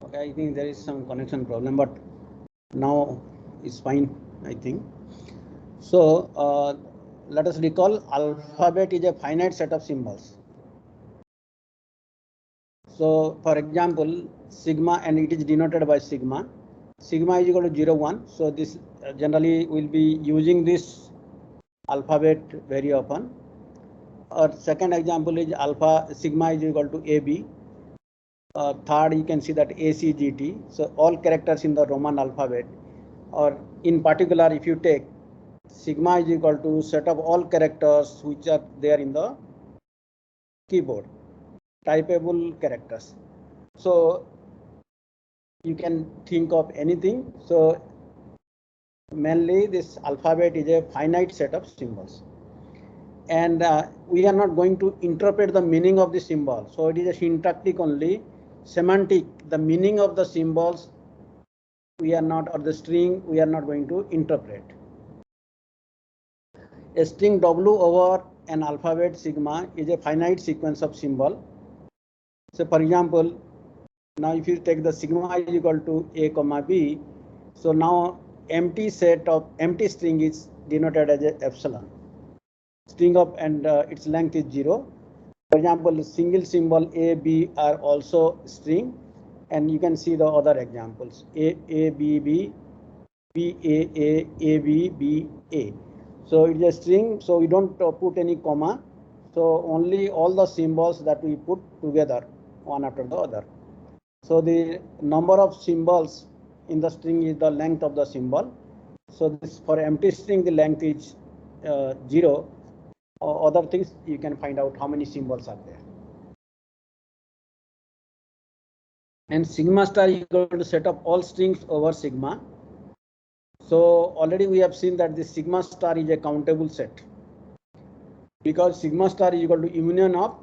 Okay, I think there is some connection problem, but now it's fine, I think. So let us recall alphabet is a finite set of symbols. So for example, sigma, and it is denoted by sigma. Sigma is equal to 0, 1. So this generally will be using this alphabet very often. Or second example is alpha sigma is equal to AB. Third, you can see that ACGT. So all characters in the Roman alphabet, or in particular, if you take sigma is equal to set of all characters which are there in the keyboard, typable characters. So you can think of anything. So mainly this alphabet is a finite set of symbols, and we are not going to interpret the meaning of the symbol. So it is a syntactic only, semantic. The meaning of the symbols we are not, or the string we are not going to interpret. A string W over an alphabet sigma is a finite sequence of symbol. So for example, now if you take the sigma is equal to A comma B, so now empty set of empty string is denoted as a epsilon. String of and its length is 0. For example, single symbol A, B are also string, and you can see the other examples A, B, B, B, A, B, B, A. So it's a string, so we don't put any comma. So only all the symbols that we put together one after the other. So the number of symbols in the string is the length of the symbol. So this for empty string the length is 0. Other things you can find out how many symbols are there. And sigma star is equal to set of all strings over sigma. So already we have seen that the sigma star is a countable set, because sigma star is equal to union of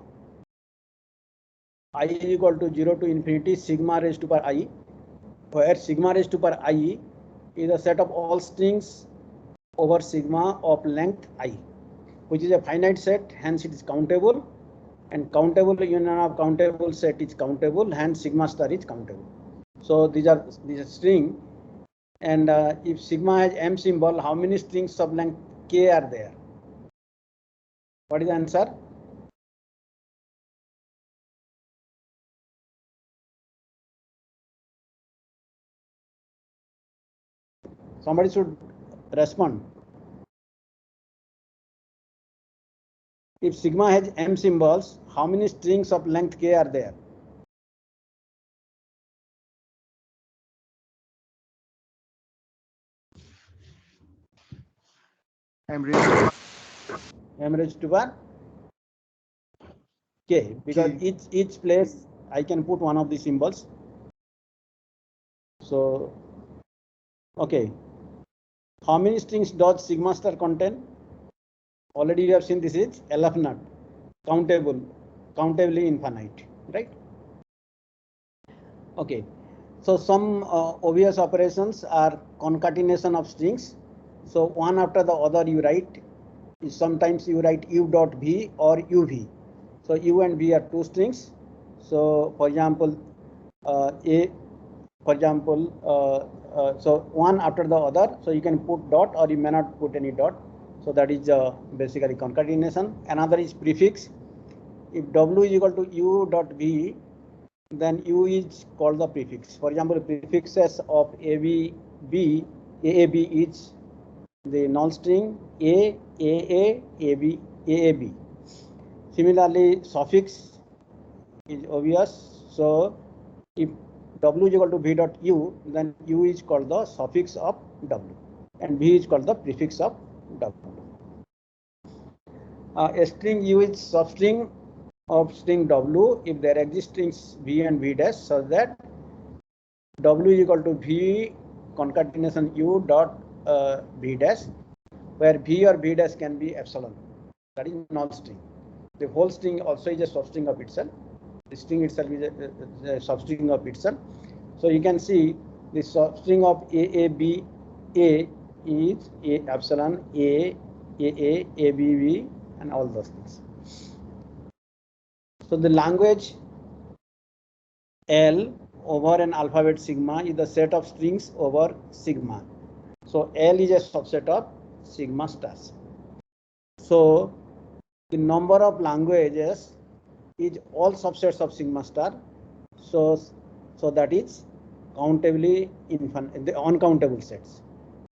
I is equal to 0 to infinity sigma raised to power I, where sigma raised to power I is a set of all strings over sigma of length I, which is a finite set, hence it is countable, and countable union of countable set is countable, hence sigma star is countable. So these are string, and if sigma has m symbol, how many strings of length k are there? What is the answer? Somebody should respond. If sigma has m symbols, how many strings of length k are there? M raised to power k, because each place I can put one of the symbols. So okay, how many strings does sigma star contain? Already you have seen this is LF not countable, countably infinite, right? Okay, so some obvious operations are concatenation of strings. So one after the other you write. Sometimes you write u dot v or uv. So u and v are two strings. So for example, so one after the other. So you can put dot, or you may not put any dot. So that is basically concatenation. Another is prefix. If w is equal to u dot v, then u is called the prefix. For example, prefixes of AAB is the null string AAB. Similarly, suffix is obvious. So if w is equal to v dot u, then u is called the suffix of w, and v is called the prefix of w. A string u is substring of string w if there exist strings v and v dash, so that w is equal to v concatenation u dot v dash, where v or v dash can be epsilon. That is null string. The whole string also is a substring of itself. The string itself is a substring of itself. So you can see the substring of AAB A is A epsilon A ABB and all those things. So the language L over an alphabet sigma is the set of strings over sigma. So L is a subset of sigma stars. So the number of languages is all subsets of sigma star. So that is countably infinite, the uncountable sets.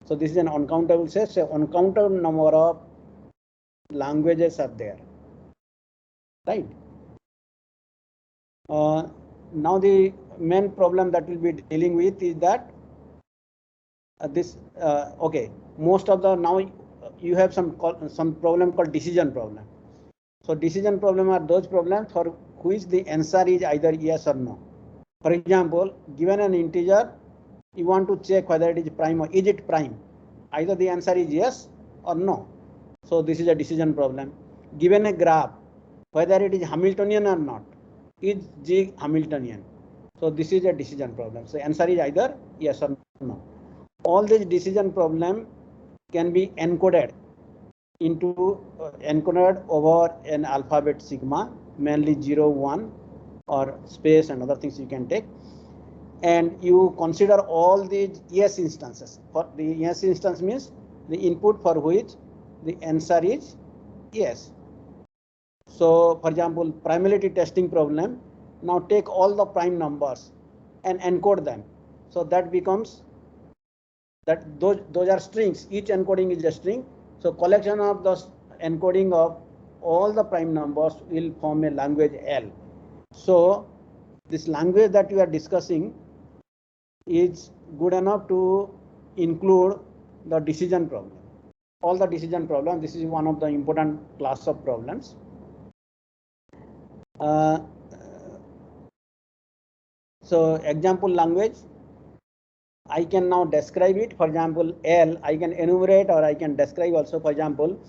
So this is an uncountable set. So uncountable number of languages are there, right? Now the main problem that we'll be dealing with is that okay, most of the now you have some problem called decision problem. So decision problem are those problems for which the answer is either yes or no. For example, given an integer, you want to check whether it is prime or is it prime. Either the answer is yes or no. So this is a decision problem. Given a graph, whether it is Hamiltonian or not, is G Hamiltonian. So this is a decision problem. So answer is either yes or no. All these decision problem can be encoded into encoded over an alphabet sigma, mainly 0, 1 or space and other things you can take. And you consider all these yes instances. For the yes instance means the input for which the answer is yes. So for example, primality testing problem, now take all the prime numbers and encode them. So that becomes that those are strings, each encoding is a string. So collection of the encoding of all the prime numbers will form a language L. So this language that we are discussing is good enough to include the decision problem. All the decision problem, this is one of the important class of problems. So example language, I can now describe it. For example, L, I can enumerate or I can describe also. For example,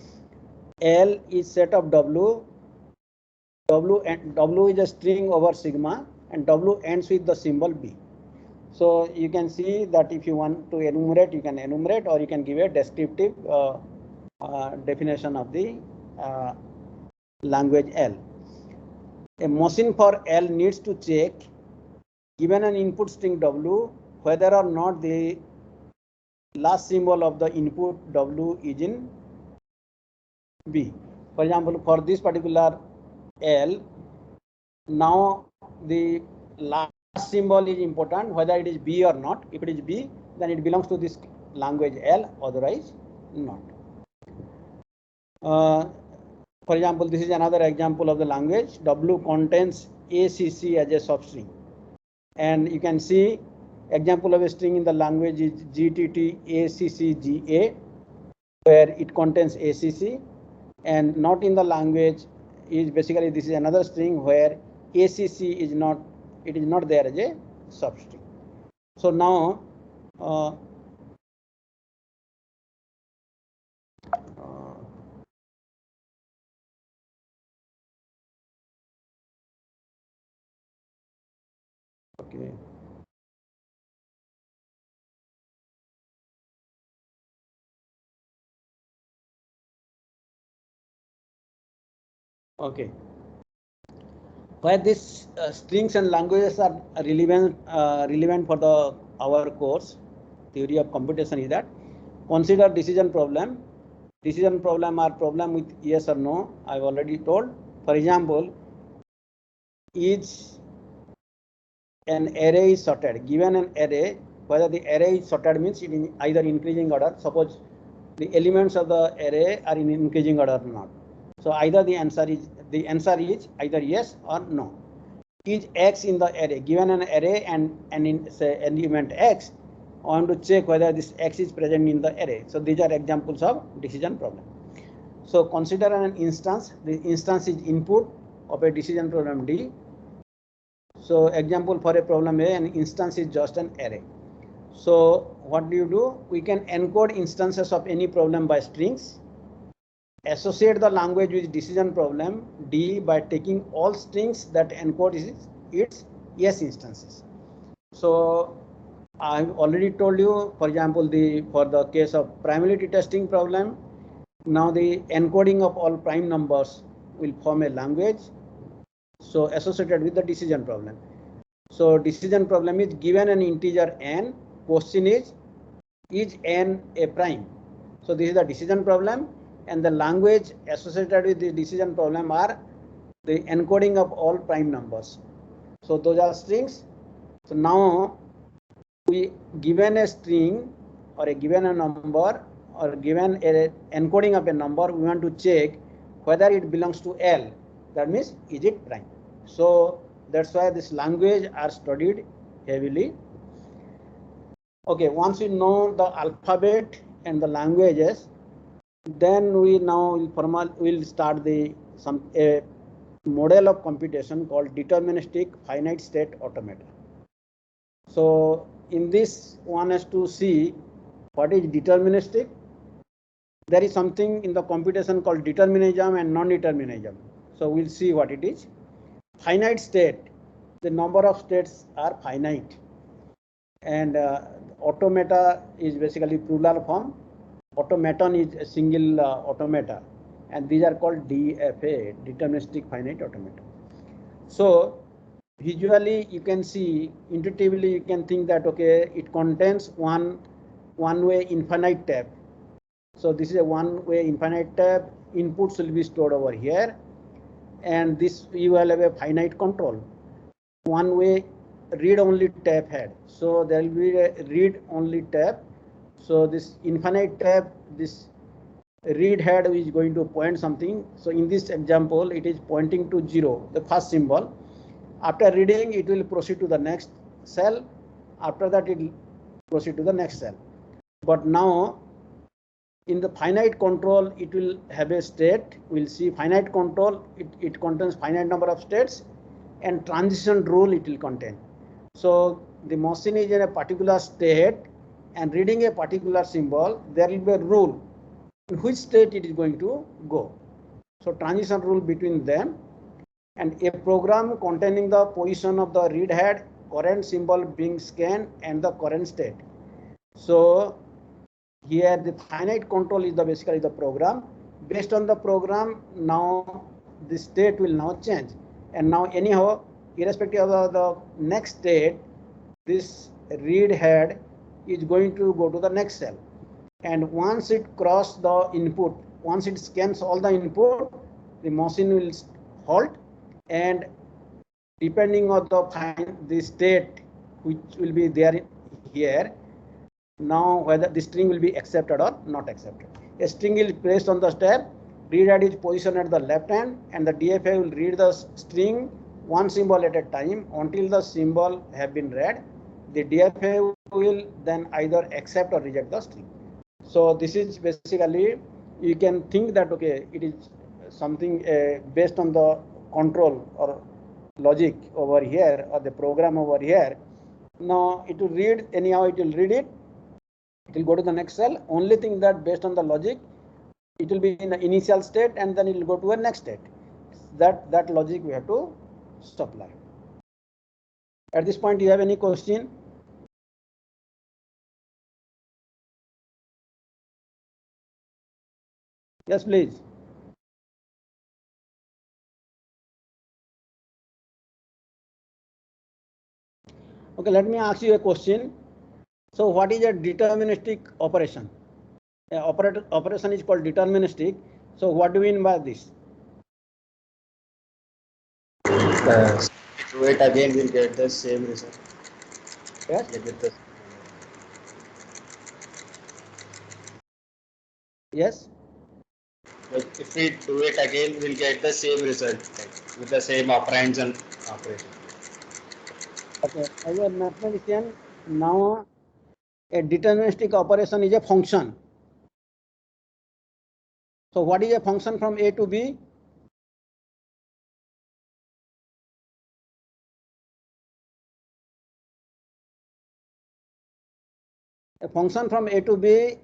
L is set of W. W is a string over sigma, and W ends with the symbol B. So you can see that if you want to enumerate, you can enumerate, or you can give a descriptive definition of the language L. A machine for L needs to check, given an input string W, whether or not the last symbol of the input W is in B. For example, for this particular L, now the last symbol is important, whether it is B or not. If it is B, then it belongs to this language L, otherwise not. For example, this is another example of the language. W contains ACC as a substring. And you can see example of a string in the language is GTT ACCGA, where it contains ACC, and not in the language is basically this is another string where ACC is not, it is not there as a substring. So now okay. Okay. Why these strings and languages are relevant for our course, theory of computation, is that consider decision problem. Decision problem are problem with yes or no. I've already told. For example, is an array is sorted. Given an array, whether the array is sorted means it is either increasing order. Suppose the elements of the array are in increasing order or not. So either the answer is either yes or no. Is X in the array? Given an array and in say element X, I want to check whether this X is present in the array. So these are examples of decision problem. So consider an instance. The instance is input of a decision problem D. So example for a problem A, an instance is just an array. So what do? We can encode instances of any problem by strings. Associate the language with decision problem D by taking all strings that encode its yes instances. So I've already told you, for example, for the case of primality testing problem, now the encoding of all prime numbers will form a language, so associated with the decision problem. So decision problem is given an integer n, question is n a prime? So this is the decision problem, and the language associated with the decision problem are the encoding of all prime numbers. So those are strings. So now we given a string or a given a number or given a encoding of a number, we want to check whether it belongs to L. That means is it prime? So that's why this language are studied heavily. Okay, once we know the alphabet and the languages, then we now will start a model of computation called deterministic finite state automata. So in this, one has to see what is deterministic. There is something in the computation called determinism and non-determinism. So we'll see what it is. Finite state, the number of states are finite, and automata is basically plural form. Automaton is a single automata, and these are called DFA, deterministic finite automata. So visually you can see, intuitively you can think that okay, it contains one-way infinite tab. So this is a one-way infinite tab. Inputs will be stored over here, and this you will have a finite control. One-way read-only tab head. So there will be a read-only tab. So this infinite tab, this read head is going to point something. So in this example, it is pointing to 0, the first symbol. After reading, it will proceed to the next cell. After that, it will proceed to the next cell. But now, in the finite control, it will have a state. We'll see finite control, it contains finite number of states, and transition rule it will contain. So the machine is in a particular state and reading a particular symbol, there will be a rule in which state it is going to go. So transition rule between them, and a program containing the position of the read head, current symbol being scanned, and the current state. So here the finite control is basically the program. Based on the program, now the state will now change, and now anyhow, irrespective of the next state, this read head is going to go to the next cell, and once it crosses the input, once it scans all the input, the machine will halt, and depending on the state which will be there here, now whether the string will be accepted or not accepted. A string is placed on the stack, read head is positioned at the left hand, and the DFA will read the string one symbol at a time until the symbol have been read. The DFA will then either accept or reject the string. So this is basically, you can think that okay, it is something based on the control or logic over here or the program over here. Now it will read, anyhow it will read it, it will go to the next cell. Only thing that based on the logic, it will be in the initial state and then it will go to a next state. That logic we have to supply. At this point, do you have any question? Yes, please. Okay, let me ask you a question. So what is a deterministic operation? Operation is called deterministic. So what do you mean by this? If we do it again, we'll get the same result. Yes. Yes. Like if we do it again, we'll get the same result, like, with the same operands and operation. Okay. As a mathematician, now a deterministic operation is a function. So what is a function from A to B? A function from A to B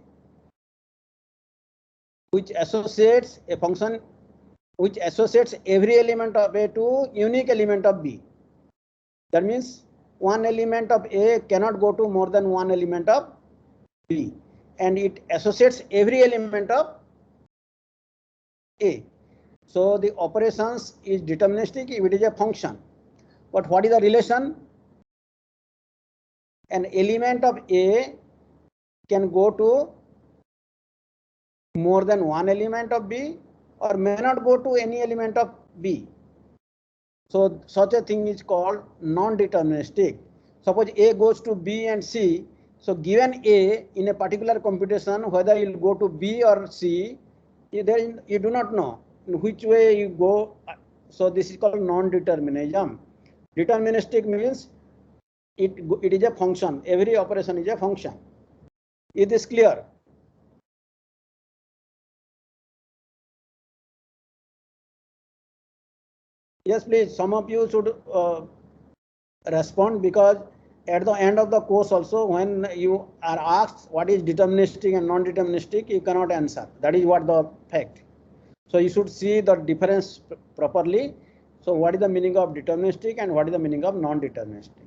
which associates a function which associates every element of A to unique element of B. That means one element of A cannot go to more than one element of B, and it associates every element of A. So the operations is deterministic if it is a function. But what is the relation? an element of A can go to more than one element of B or may not go to any element of B. So such a thing is called non-deterministic. Suppose A goes to B and C. So given A in a particular computation, whether you will go to B or C, you do not know in which way you go. So this is called non-determinism. Deterministic means it is a function. Every operation is a function. It is clear. Yes, please. Some of you should respond, because at the end of the course also, when you are asked what is deterministic and non-deterministic, you cannot answer. That is what the fact. So you should see the difference properly. So what is the meaning of deterministic and what is the meaning of non-deterministic?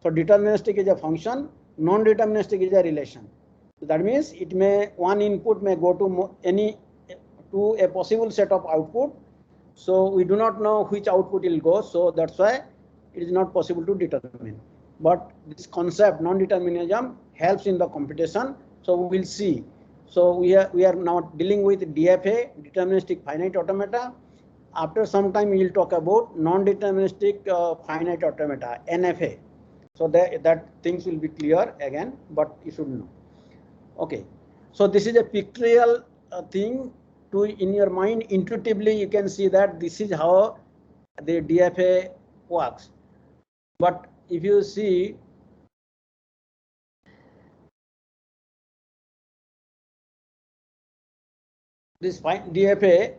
So deterministic is a function, non-deterministic is a relation. So that means it may, one input may go to a possible set of output. So we do not know which output will go. So that's why it is not possible to determine. But this concept non-determinism helps in the computation. So we will see. So we are now dealing with DFA, deterministic finite automata. After some time we will talk about non-deterministic finite automata, NFA. So that things will be clear again, but you should know. Okay. So this is a pictorial thing. In your mind, intuitively you can see that this is how the DFA works. But if you see this DFA,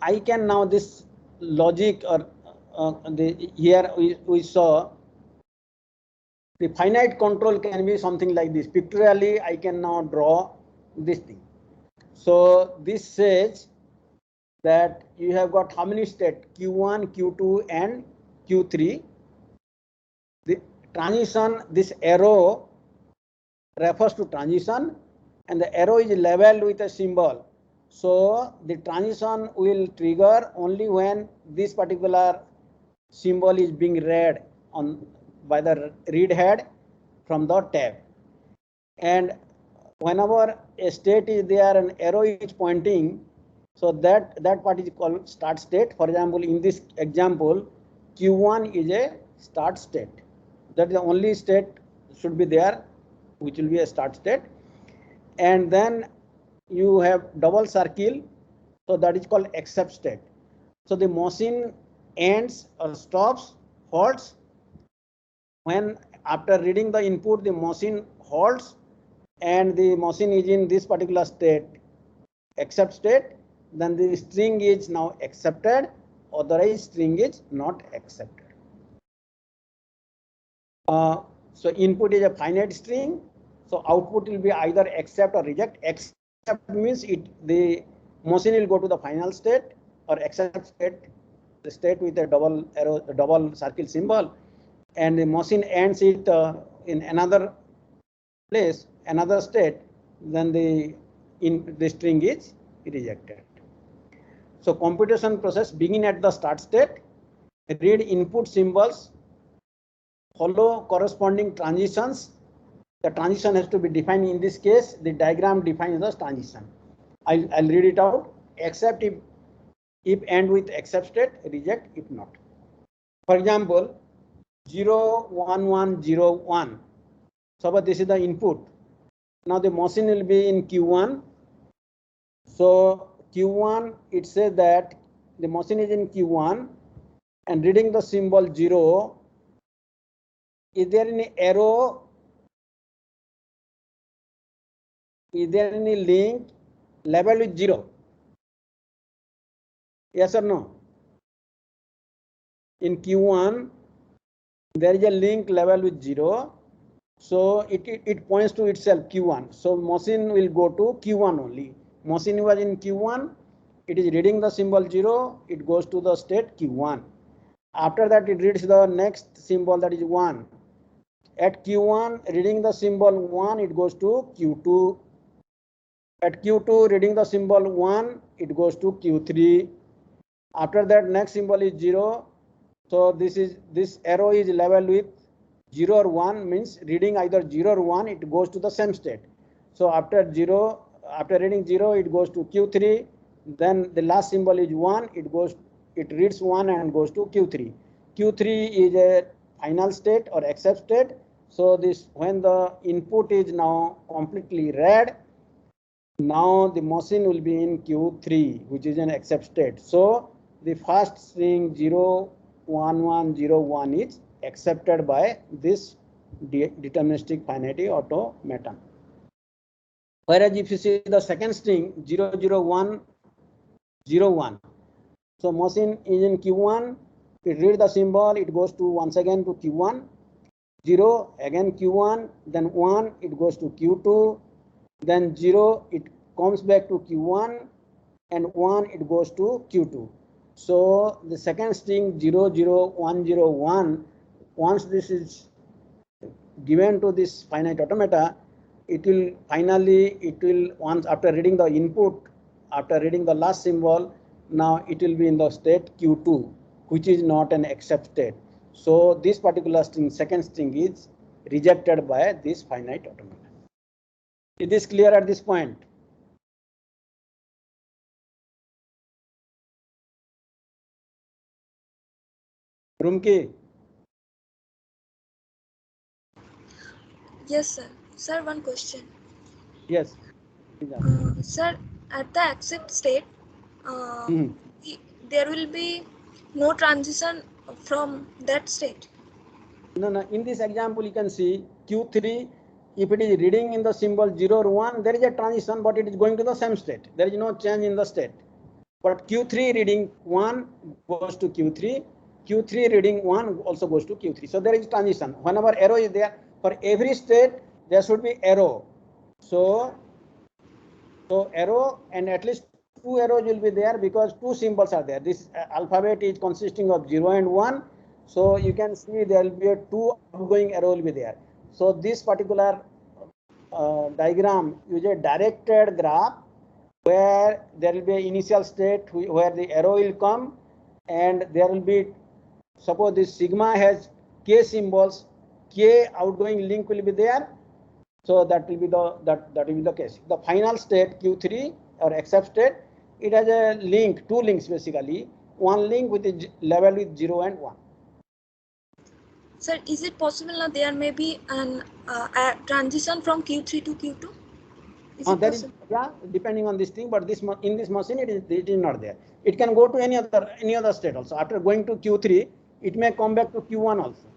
I can now this logic or here we saw the finite control can be something like this. Pictorially, I can now draw this thing. So this says that you have got how many states? Q1, Q2, and Q3. The transition, this arrow refers to transition, and the arrow is labeled with a symbol. So the transition will trigger only when this particular symbol is being read on by the read head from the tab. And whenever a state is there and arrow is pointing, so that part is called start state. For example, in this example, Q1 is a start state. That is the only state should be there, which will be a start state. And then you have double circle, so that is called accept state. So the machine ends or stops, halts. When after reading the input, the machine halts and the machine is in this particular state, accept state, then the string is now accepted, otherwise string is not accepted. So input is a finite string, so output will be either accept or reject. Accept means the machine will go to the final state, or accept state, the state with a double arrow, a double circle symbol, and the machine ends it in another place, another state, then the string is rejected. So computation process begin at the start state, read input symbols, follow corresponding transitions. The transition has to be defined. In this case, the diagram defines the transition. I'll read it out. Accept if end with accept state, reject if not. For example, 0, 1, 1, 0, 1. So but this is the input. Now the machine will be in Q1. So Q1, it says that the machine is in Q1 and reading the symbol 0. Is there any arrow? Is there any link labeled with 0? Yes or no? In Q1, there is a link labeled with 0. So it points to itself Q1. So machine will go to Q1 only. Machine was in Q1. It is reading the symbol 0. It goes to the state Q1. After that, it reads the next symbol, that is 1. At Q1, reading the symbol 1, it goes to Q2. At Q2, reading the symbol 1, it goes to Q3. After that, next symbol is 0. So this arrow is labeled with 0 or 1 means reading either 0 or 1, it goes to the same state. So after reading 0, it goes to Q3. Then the last symbol is 1, it reads 1 and goes to Q3. Q3 is a final state or accept state. So this, when the input is now completely read, now the machine will be in Q3, which is an accept state. So the first string 0, 1, 1, 0, 1 is accepted by this deterministic finite automaton. Whereas if you see the second string 0, 0, 1, 0, 1, so machine is in Q1, it reads the symbol, it goes to once again to Q1, 0 again Q1, then 1, it goes to Q2, then 0, it comes back to Q1, and 1, it goes to Q2. So the second string 0, 0, 1, 0, 1, once this is given to this finite automata, it will once after reading the input, after reading the last symbol, now it will be in the state Q2, which is not an accept state. So this particular string, second string, is rejected by this finite automata. Is this clear at this point? Rumki? Yes, sir. Sir, one question. Yes. Sir, at the accept state, there will be no transition from that state. No. In this example, you can see Q3. If it is reading in the symbol 0 or 1, there is a transition, but it is going to the same state. There is no change in the state. But Q3 reading 1 goes to Q3. Q3 reading 1 also goes to Q3. So there is transition. Whenever arrow is there, for every state, there should be arrow. So arrow, and at least 2 arrows will be there because 2 symbols are there. This alphabet is consisting of 0 and 1. So you can see there will be a 2 outgoing arrow will be there. So this particular diagram is a directed graph where there will be an initial state where the arrow will come, and there will be, suppose this sigma has k symbols, k outgoing link will be there. So that will be the case. The final state Q3 or accept state, it has a link, 2 links basically. One link with the level with 0 and 1. Sir, is it possible that there may be a transition from Q3 to Q2? That is, yeah, depending on this thing, but in this machine it is not there. It can go to any other state also. After going to Q3, it may come back to Q1 also.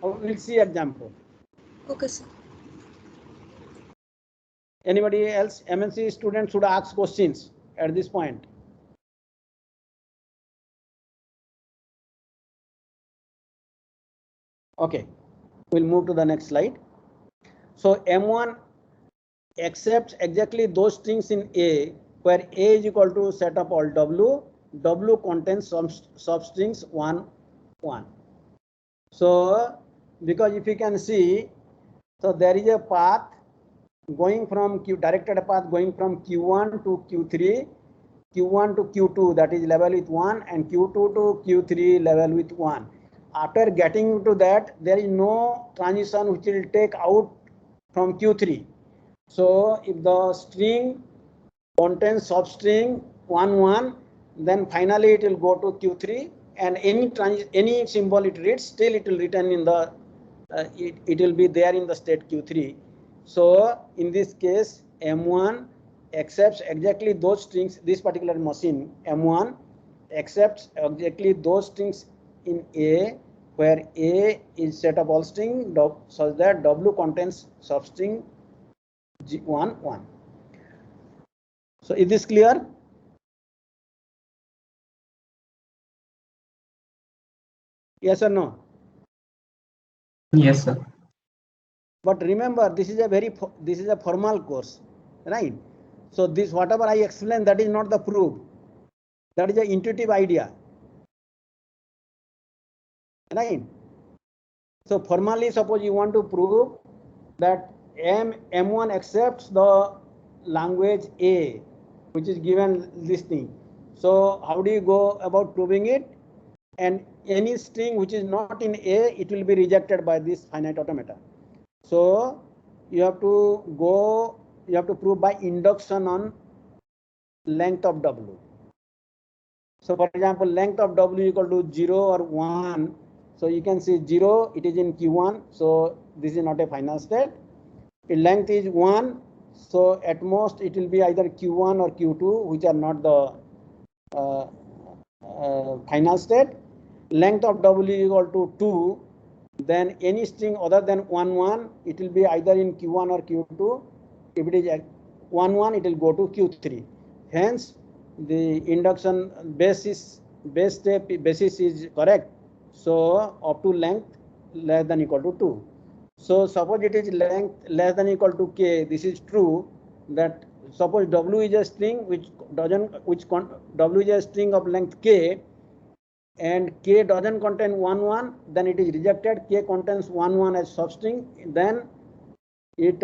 We'll see example. Okay, sir. Anybody else? MNC students should ask questions at this point. Okay, we'll move to the next slide. So M1 accepts exactly those strings in A where A is equal to set of all W. W contains some substrings 1, 1. So because if you can see, so there is a path going from directed path going from Q1 to Q3, Q1 to Q2, that is level with 1, and Q2 to Q3 level with 1. After getting to that, there is no transition which will take out from Q3. So if the string contains substring 1, 1, then finally it will go to Q3, and any symbol it reads, still it will return in the it will be there in the state Q3. So in this case, M1 accepts exactly those strings. This particular machine M1 accepts exactly those strings in A where A is set of all string such that W contains substring 1, 1. So is this clear? Yes or no? Yes, sir. But remember, this is a formal course, right? So this whatever I explained, that is not the proof. That is an intuitive idea, right? So formally, suppose you want to prove that M1 accepts the language A, which is given this thing. So how do you go about proving it? And any string which is not in A, it will be rejected by this finite automata. So you have to prove by induction on length of W. So for example, length of W equal to 0 or 1. So you can see 0, it is in Q1. So this is not a final state. If length is 1, so at most it will be either Q1 or Q2, which are not the final state. Length of W equal to 2, then any string other than 1, 1, it will be either in Q1 or Q2. If it is 1, 1, it will go to Q3. Hence, the induction basis is correct. So up to length less than equal to 2. So suppose it is length less than equal to k. This is true. That suppose W is a string W is a string of length k, and k doesn't contain 1, 1, then it is rejected. K contains 1, 1 as substring, then it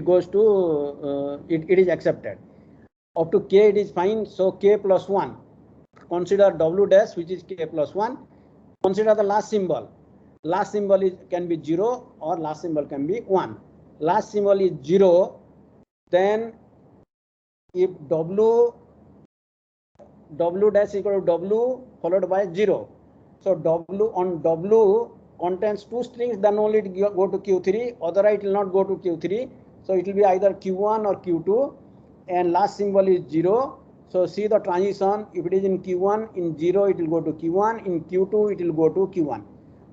goes to it is accepted. Up to k it is fine. So k plus 1. Consider W dash, which is k plus 1. Consider the last symbol. Last symbol can be 0 or last symbol can be 1. Last symbol is 0. Then if W dash equal to W followed by 0. So W contains two strings, then only it go to Q3. Otherwise it will not go to Q3. So it will be either Q1 or Q2. And last symbol is 0. So see the transition. If it is in Q1, in 0 it will go to Q1. In Q2 it will go to Q1.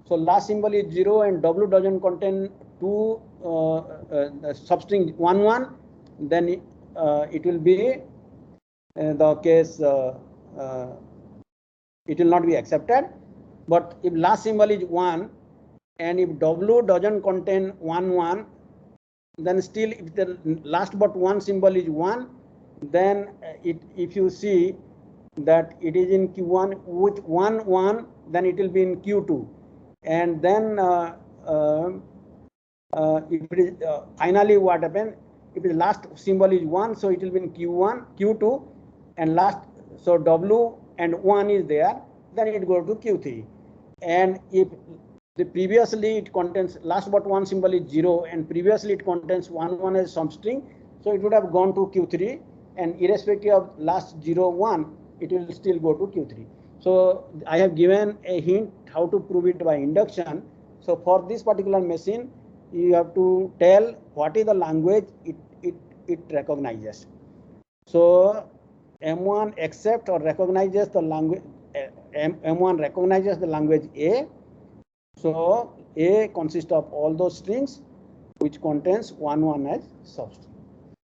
So last symbol is 0 and W doesn't contain two substring 1, 1. Then it will be the case it will not be accepted. But if last symbol is 1 and if W doesn't contain 1, 1, then still if the last but one symbol is 1, then if you see that it is in Q1 with 1, 1, then it will be in Q2. And then if it is finally what happens, if the last symbol is 1, so it will be in Q1, Q2, and last, so W and 1 is there, then it goes to Q3. And if the previously it contains last but one symbol is 0 and previously it contains 1, 1 as substring, so it would have gone to Q3, and irrespective of last 0, 1, it will still go to Q3. So I have given a hint how to prove it by induction. So for this particular machine, you have to tell what is the language it recognizes. So M1 accepts or recognizes the language. M1 recognizes the language A. So A consists of all those strings which contains 1, 1 as substring.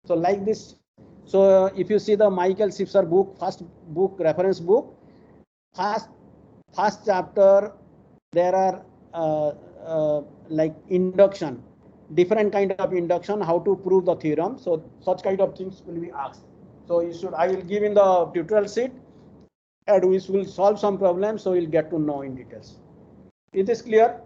So like this. So if you see the Michael Sipser book, first book, reference book, first chapter, there are like induction, different kind of induction, how to prove the theorem. So such kind of things will be asked. So I will give in the tutorial sheet, and we will solve some problems, so you'll get to know in details. Is this clear?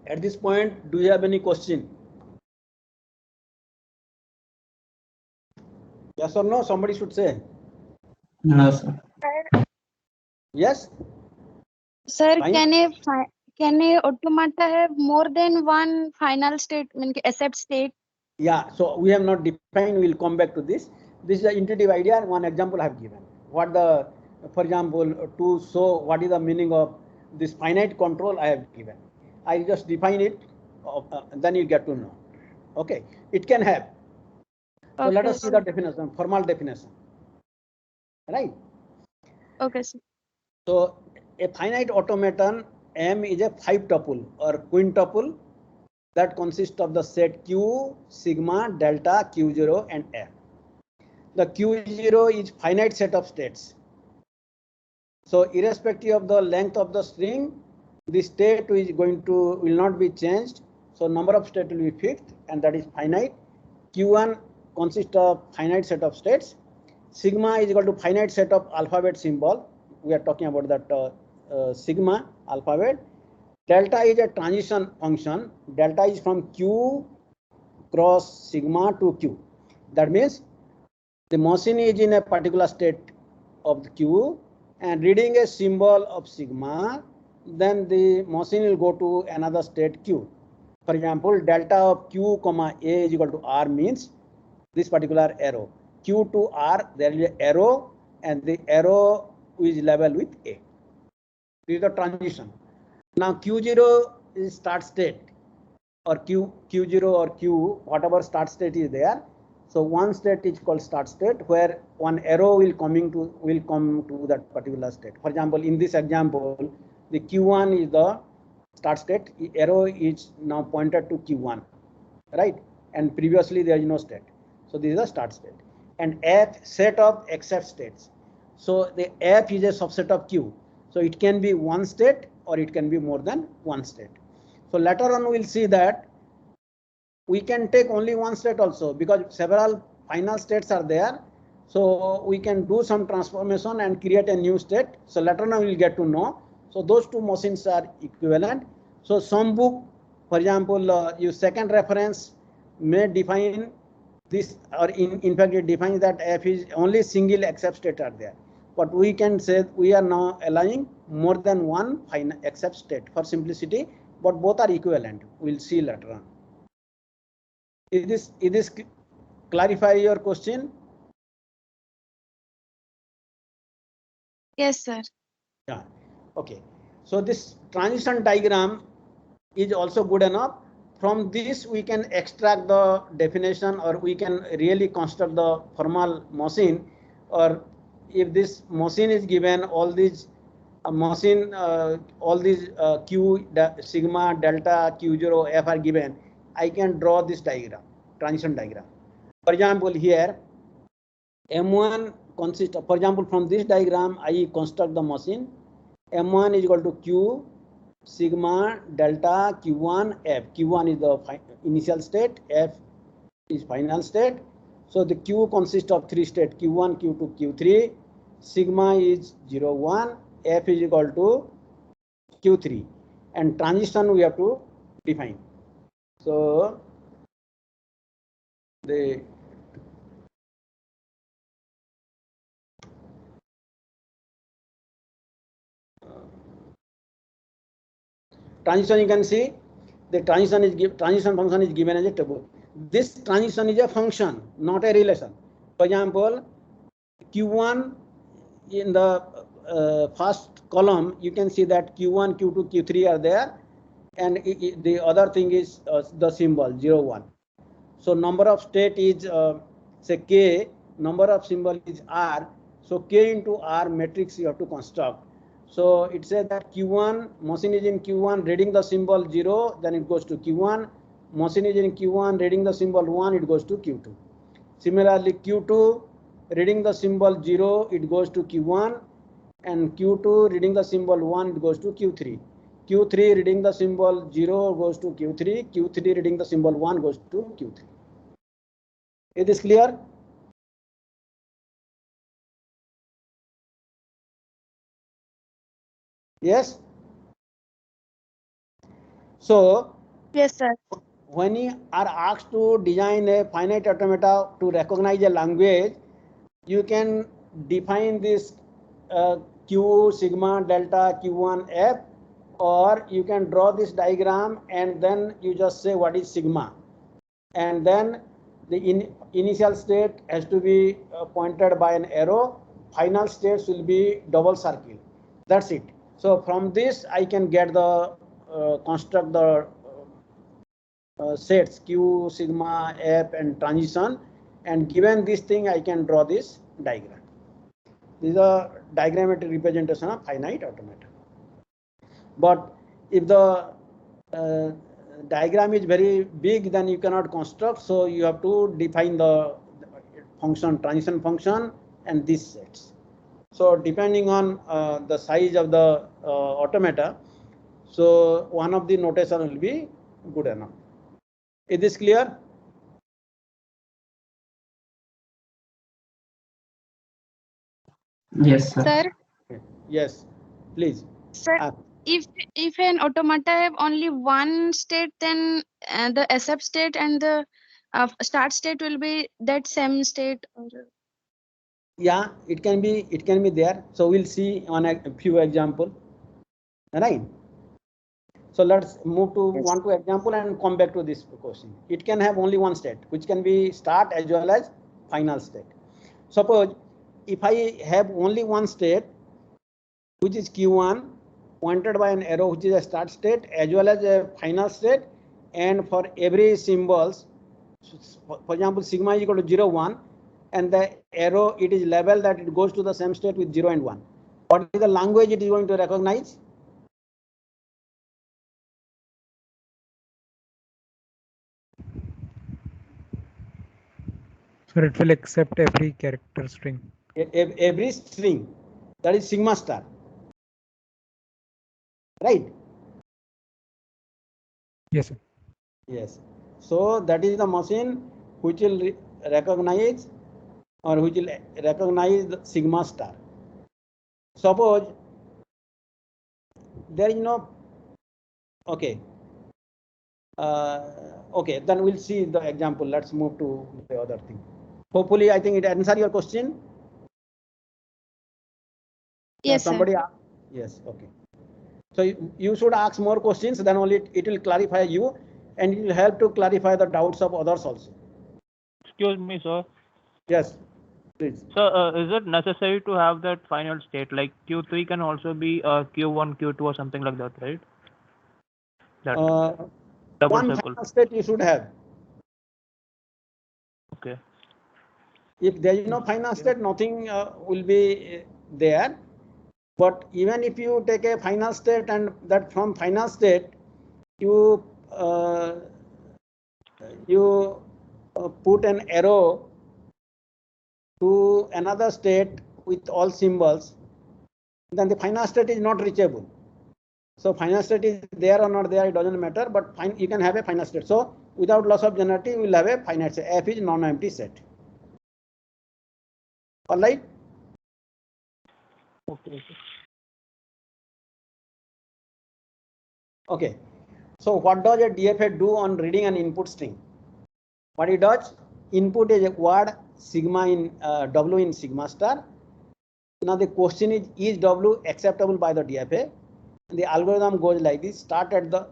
At this point, do you have any question? Yes or no? Somebody should say. No, sir. Yes? Sir, Fine. can a automata have more than one final state, accept state? Yeah, so we have not defined, we'll come back to this. This is an intuitive idea, one example I have given. For example, to show what is the meaning of this finite control I have given. I just define it, then you get to know. Okay, it can have. So Okay. let us see the definition, formal definition. Right? Okay, sir. So a finite automaton M is a 5-tuple or quintuple that consists of the set Q, sigma, delta, Q0 and F. The Q0 is finite set of states. So irrespective of the length of the string, the state will not be changed. So number of states will be fixed, and that is finite. Q1 consists of finite set of states. Sigma is equal to finite set of alphabet symbol. We are talking about that sigma alphabet. Delta is a transition function. Delta is from Q cross sigma to Q. That means the machine is in a particular state of the Q and reading a symbol of sigma, then the machine will go to another state Q. For example, delta of Q comma A is equal to R means this particular arrow. Q to R, there is an arrow and the arrow is level with A. This is the transition. Now Q0 is start state, or Q0 or Q, whatever start state is there. So one state is called start state, where one arrow will come to that particular state. For example, in this example, the Q1 is the start state. The arrow is now pointed to Q1, right? And previously there is no state. So this is the start state. And F, set of except states. So the F is a subset of Q. So it can be one state or it can be more than one state. So later on we'll see that we can take only one state also, because several final states are there. So we can do some transformation and create a new state. So later on we'll get to know. So those two machines are equivalent. So some book, for example, your second reference may define this, or in fact it defines that F is only single except state are there. But we can say we are now allowing more than one final except state for simplicity, but both are equivalent. We'll see later on. Is this clarify your question? Yes, sir. Yeah. Okay. So this transition diagram is also good enough. From this we can extract the definition, or we can really construct the formal machine. Or if this machine is given, all these machine, all these Q, sigma, delta, Q0, F are given, I can draw this diagram, transition diagram. For example, here M1 consists of, for example, from this diagram I construct the machine. M1 is equal to Q sigma delta Q1 F. Q1 is the initial state, F is final state. So the Q consists of three states, Q1, Q2, Q3. Sigma is 0, 1. F is equal to Q3. And transition we have to define. So the transition, you can see the transition function is given as a table. This transition is a function, not a relation. For example, Q1 in the first column, you can see that Q1, Q2, Q3 are there, and the other thing is the symbol 0, 1. So number of state is say K, number of symbol is R. So K into R matrix you have to construct. So it says that Q1, machine is in Q1 reading the symbol 0, then it goes to Q1. Machine is in Q1 reading the symbol 1, it goes to Q2. Similarly, Q2 reading the symbol 0, it goes to Q1, and Q2 reading the symbol 1, it goes to Q3. Q3 reading the symbol 0 goes to Q3. Q3 reading the symbol 1 goes to Q3. Is this clear? Yes. So Yes, sir. when you are asked to design a finite automata to recognize a language, you can define this Q sigma delta Q1 F, or you can draw this diagram and then you just say what is sigma, and then the initial state has to be pointed by an arrow. Final states will be double circle. That's it. So from this I can get the construct the sets Q sigma F and transition, and given this thing I can draw this diagram. This is a diagrammatic representation of finite automata. But if the diagram is very big, then you cannot construct, so you have to define the function, transition function, and these sets. So depending on the size of the automata, so one of the notation will be good enough. Is this clear? Yes, sir. Sir, Yes, please. sir, if an automata have only one state, then the accept state and the start state will be that same state. Yeah, it can be there. So we'll see on a few example. Right. So let's move to one to example and come back to this question. It can have only one state, which can be start as well as final state. Suppose if I have only one state, which is Q1, pointed by an arrow, which is a start state as well as a final state, and for every symbols, for example, sigma is equal to 0, 1, and the arrow, it is labeled that it goes to the same state with 0 and 1. What is the language it is going to recognize? So it will accept every character string. Every string, that is sigma star, right? Yes, sir. Yes. So that is the machine which will recognize or which will recognize the sigma star. Suppose there is no, okay. Okay, then we'll see the example. Let's move to the other thing. Hopefully, I think it answers your question. Yes, somebody sir. asked? Yes, okay. So you should ask more questions, then only it will clarify you, and it will help to clarify the doubts of others also. Excuse me, sir. Yes, please. So, is it necessary to have that final state? Like Q3 can also be Q1, Q2, or something like that, right? That double One circle. final state you should have. Okay. If there is no final state, nothing will be there. But even if you take a final state and that from final state you put an arrow to another state with all symbols, then the final state is not reachable. So final state is there or not there, it doesn't matter, but you can have a final state. So without loss of generality, we will have a finite set. F is non-empty set. All right. Okay. Okay. So what does a DFA do on reading an input string? What it does, input is a word sigma in W in sigma star. Now the question is W acceptable by the DFA? And the algorithm goes like this: start at the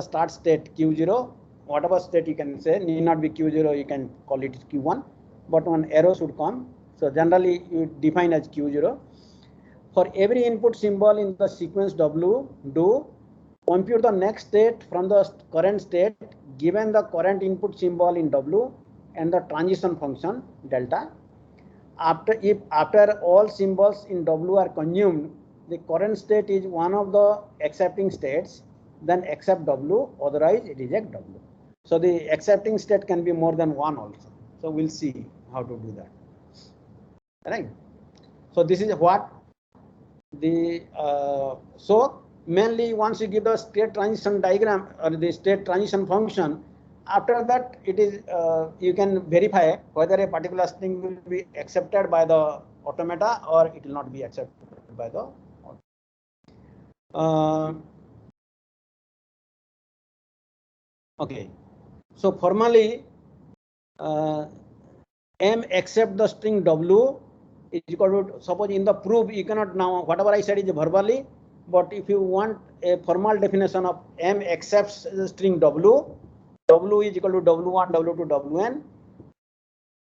start state Q0, whatever state you can say, need not be Q0, you can call it Q1, but one arrow should come. So generally you define as Q0. For every input symbol in the sequence W, do compute the next state from the current state given the current input symbol in W and the transition function delta. After all symbols in W are consumed, the current state is one of the accepting states, then accept W, otherwise reject W. So the accepting state can be more than one also. So we'll see how to do that. Right. So this is what the so mainly once you give the state transition diagram or the state transition function, after that it is you can verify whether a particular string will be accepted by the automata or it will not be accepted by the okay. So formally M accept the string W is equal to, suppose in the proof you cannot, now whatever I said is verbally, but if you want a formal definition of M accepts the string W, W is equal to W1, W2, Wn.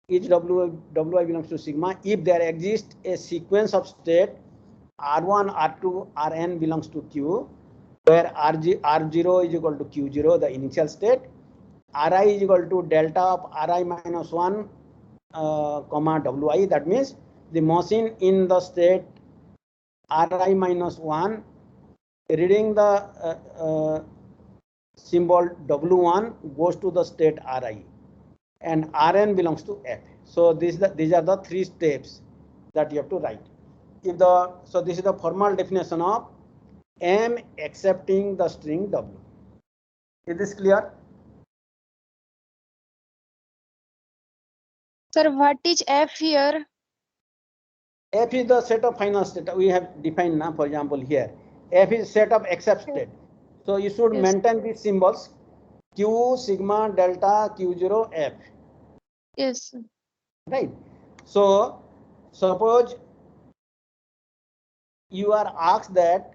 Each Wi belongs to sigma. If there exists a sequence of state R1, R2, Rn belongs to Q, where R0 is equal to Q0, the initial state, Ri is equal to delta of Ri minus 1, comma Wi. That means the machine in the state Ri minus 1 reading the symbol W1 goes to the state Ri, and Rn belongs to F. So these are the three steps that you have to write. So this is the formal definition of M accepting the string W. Is this clear? Sir, what is F here? F is the set of final state we have defined now. For example, here F is set of except state. So you should Yes. maintain these symbols Q, sigma, delta, Q0, F. Yes, sir. Right. So suppose you are asked that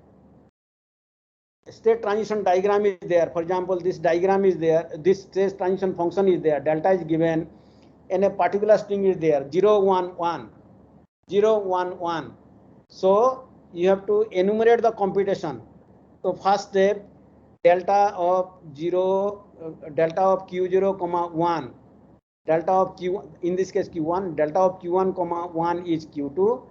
state transition diagram is there. For example, this diagram is there. This state transition function is there. Delta is given, and a particular string is there. 0, 1, 1. 0, 1, 1. So you have to enumerate the computation. So first step, delta of 0, delta of Q0, comma 1. Delta of Q, in this case Q1, delta of Q1, comma 1 is Q2.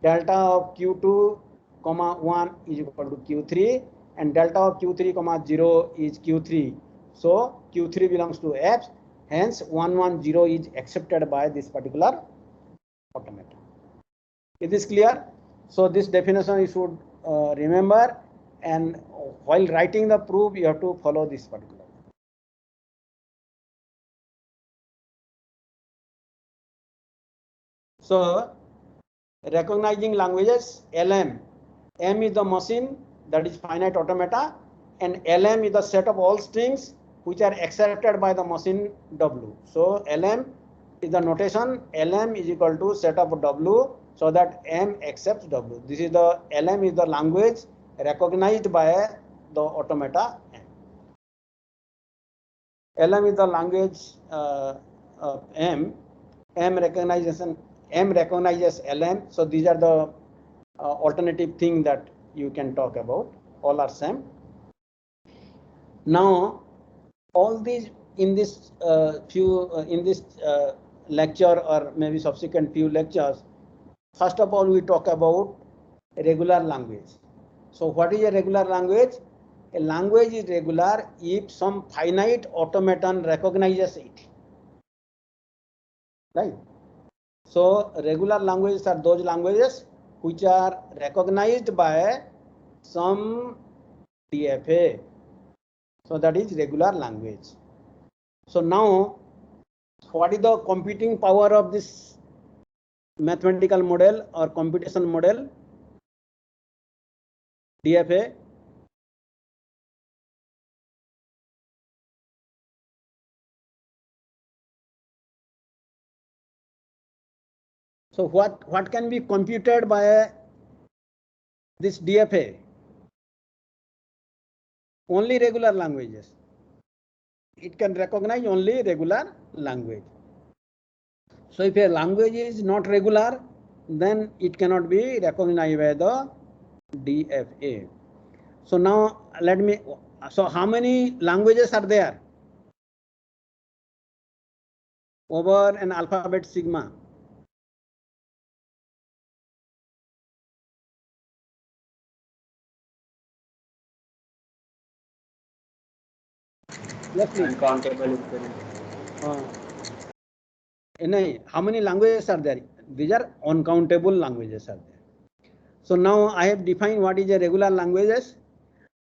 Delta of Q2, comma 1 is equal to Q3, and delta of Q3, comma 0 is Q3. So Q3 belongs to F, hence 110 is accepted by this particular automata. Is this clear? So this definition you should remember, and while writing the proof you have to follow this particular. So recognizing languages, LM. M is the machine, that is finite automata, and LM is the set of all strings which are accepted by the machine W. So LM is the notation, LM is equal to set of W, so that M accepts W. This is the LM is the language recognized by the automata M. LM is the language of M. M recognizes LM. So these are the alternative thing that you can talk about. All are same. Now, all these in this lecture, or maybe subsequent few lectures, first of all we talk about regular language. So what is a regular language? A language is regular if some finite automaton recognizes it. Right? So regular languages are those languages which are recognized by some DFA. So that is regular language. So now, what is the computing power of this mathematical model or computation model? DFA. So what can be computed by this DFA? Only regular languages. It can recognize only regular language. So if a language is not regular, then it cannot be recognized by the DFA. So now so how many languages are there over an alphabet sigma? Yes, please. Uncountable. How many languages are there? These are uncountable languages are there. So now I have defined what is a regular languages.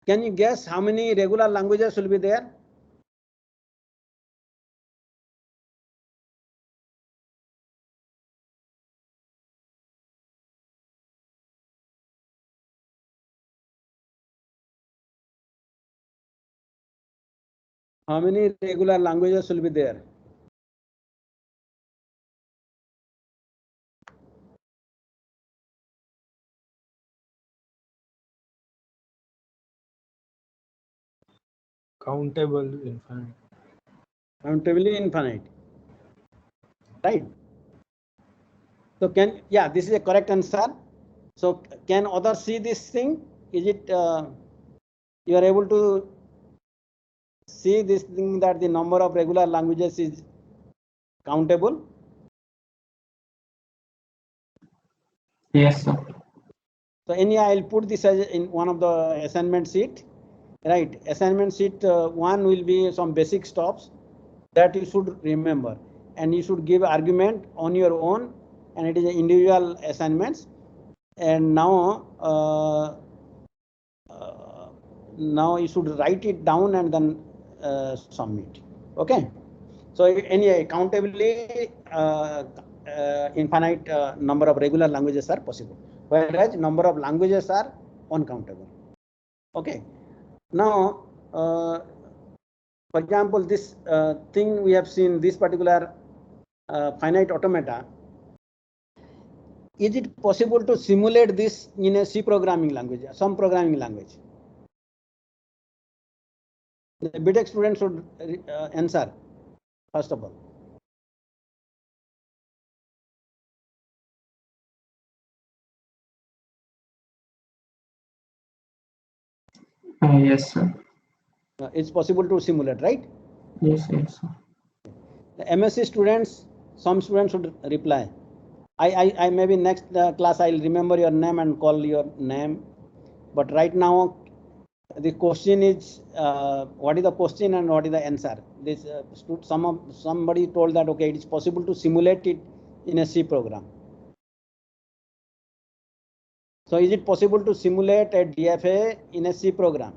Can you guess how many regular languages will be there? How many regular languages will be there? Countable infinite. Countably infinite. Right? So this is a correct answer. So can others see this thing? Is it, you are able to see this thing that the number of regular languages is countable? Yes, sir. So anyhow, I'll put this as in one of the assignment sheet. Right, assignment sheet 1 will be some basic stops that you should remember, and you should give argument on your own, and it is individual assignments. And now now you should write it down and then submit. Okay. So anyway, countably infinite number of regular languages are possible, whereas number of languages are uncountable. Okay. Now, for example, this thing we have seen, this particular finite automata. Is it possible to simulate this in a C programming language, some programming language? The BTech student should answer first of all. Yes, sir. It's possible to simulate, right? Yes, yes, sir. The MSc students, some students should reply. I maybe next class I'll remember your name and call your name. But right now, the question is what is the question and what is the answer? This somebody told that okay, it is possible to simulate it in a C program. So is it possible to simulate a DFA in a C program?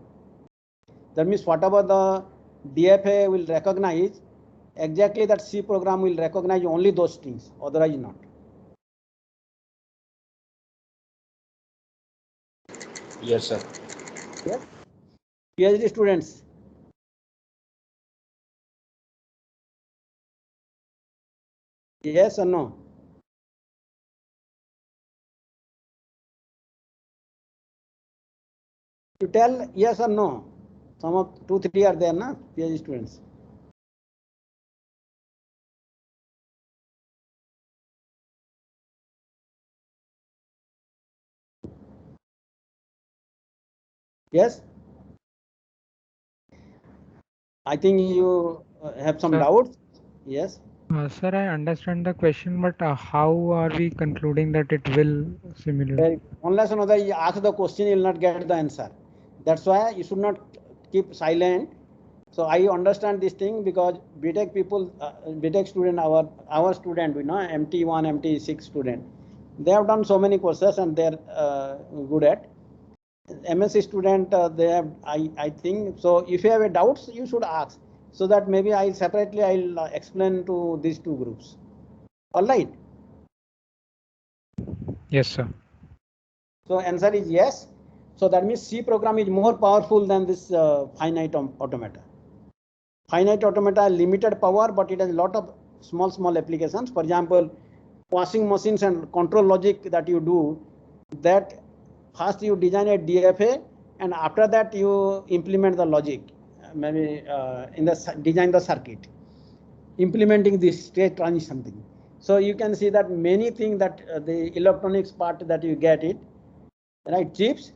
That means whatever the DFA will recognize, exactly that C program will recognize only those things, otherwise not. Yes, sir. Yes. PhD students. Yes or no? You tell yes or no. Some of 2, 3 are there, na PhD students. Yes. I think you have some Sir. doubts. Yes. Sir, I understand the question, but how are we concluding that it will simulate? Unless another you ask the question, you will not get the answer. That's why you should not keep silent. So I understand this thing because BTech people, BTech student, our student, we know MT1, MT6 student, they have done so many courses and they're good at. MSc student, they have, I think, so if you have a doubts, you should ask, so that maybe I'll separately, I'll explain to these two groups. All right. Yes, sir. So answer is yes. So that means C program is more powerful than this finite automata. Finite automata has limited power, but it has a lot of small applications. For example, washing machines and control logic that you do, that first you design a DFA and after that you implement the logic, maybe in the design the circuit, implementing this state transition thing. So you can see that many things that the electronics part that you get it, right, chips.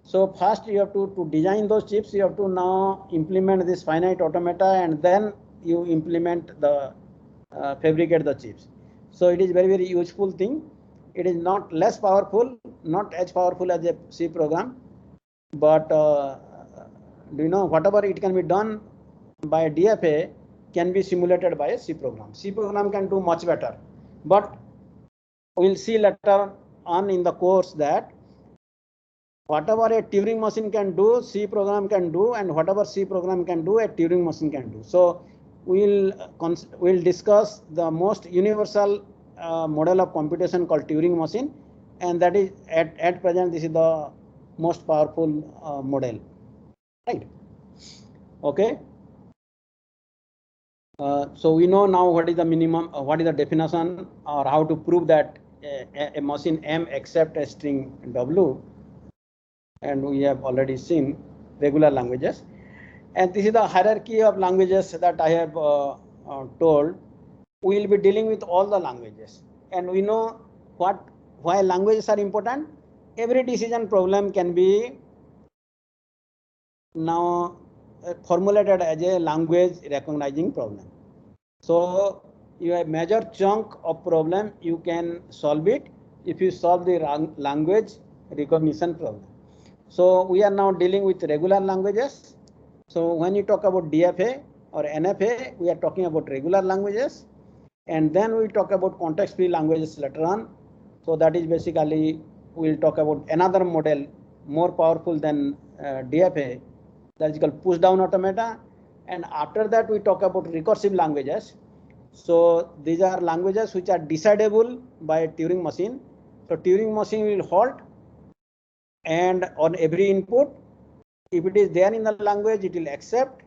So first you have to design those chips, you have to now implement this finite automata and then you implement the fabricate the chips. So it is very useful thing. It is not less powerful, not as powerful as a C program, but do you know whatever it can be done by a DFA can be simulated by a C program. C program can do much better, but we'll see later on in the course that whatever a Turing machine can do, C program can do, and whatever C program can do, a Turing machine can do. So we'll discuss the most universal model of computation called Turing machine, and that is at present this is the most powerful model, right? Okay. So we know now what is the minimum, what is the definition, or how to prove that a machine M accepts a string W. And we have already seen regular languages, and this is the hierarchy of languages that I have told. We will be dealing with all the languages, and we know why languages are important. Every decision problem can be now formulated as a language recognizing problem. So you have major chunk of problem, you can solve it if you solve the language recognition problem. So we are now dealing with regular languages. So when you talk about DFA or NFA, we are talking about regular languages, and then we talk about context-free languages later on. So that is basically, we'll talk about another model more powerful than DFA, that is called push-down automata. And after that, we talk about recursive languages. So these are languages which are decidable by a Turing machine. So Turing machine will halt, and on every input If it is there in the language, it will accept.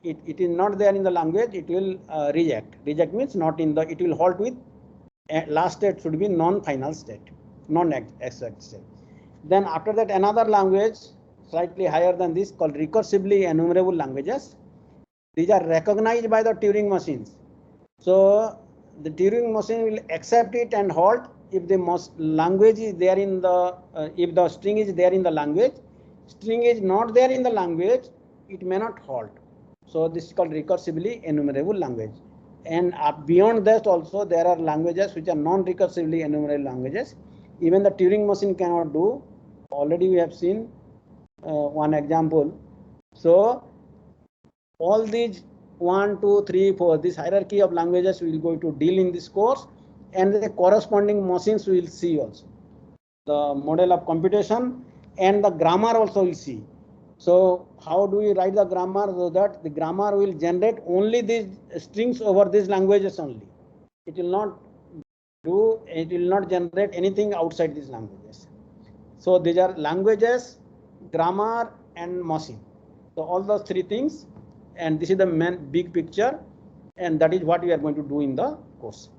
It is not there in the language, it will reject. Reject means not in the, it will halt with last state should be non-final state, non-exact state. Then after that, another language slightly higher than this called recursively enumerable languages. These are recognized by the Turing machines. So the Turing machine will accept it and halt if the language is there in the, if the string is there in the language. String is not there in the language, it may not halt. So this is called recursively enumerable language. And beyond that also there are languages which are non-recursively enumerable languages. Even the Turing machine cannot do. Already we have seen one example. So all these 1, 2, 3, 4, this hierarchy of languages we will going to deal in this course, and the corresponding machines we will see also. The model of computation and the grammar also will see. So how do we write the grammar? So that the grammar will generate only these strings over these languages only. It will not do, it will not generate anything outside these languages. So these are languages, grammar and machine. So all those three things, and this is the main big picture, and that is what we are going to do in the course.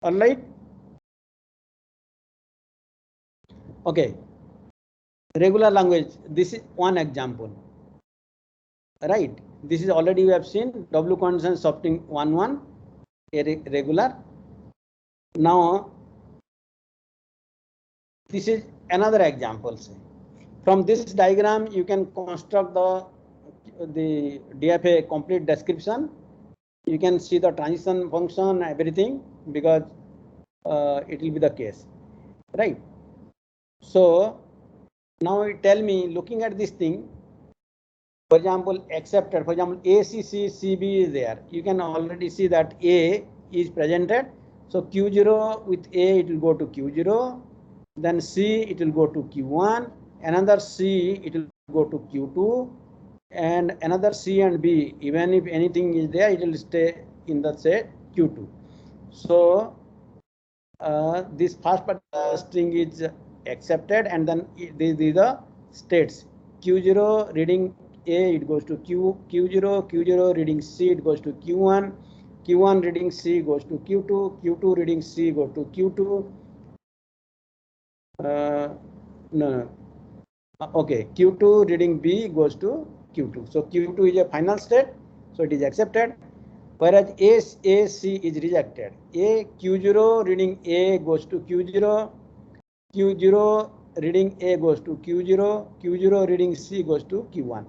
All right. Okay. Regular language, this is one example, right? This is already we have seen W constant sorting 1, regular. Now this is another example. Say. From this diagram you can construct the DFA complete description. You can see the transition function, everything, because it will be the case, right? So now tell me, looking at this thing, for example, accepted, for example, ACC, CB is there. You can already see that A is presented. So Q0 with A, it will go to Q0. Then C, it will go to Q1. Another C, it will go to Q2. And another C and B, even if anything is there, it will stay in the say Q2. So this first string is accepted, and then these are the states. Q0 reading A, it goes to Q0, Q0 reading C, it goes to Q1, Q1 reading C goes to Q2, Q2 reading C goes to Q2. Okay, Q2 reading B goes to Q2. So Q2 is a final state, so it is accepted. Whereas AC is rejected. Q0 reading A goes to Q0, Q0 reading A goes to Q0, Q0 reading C goes to Q1,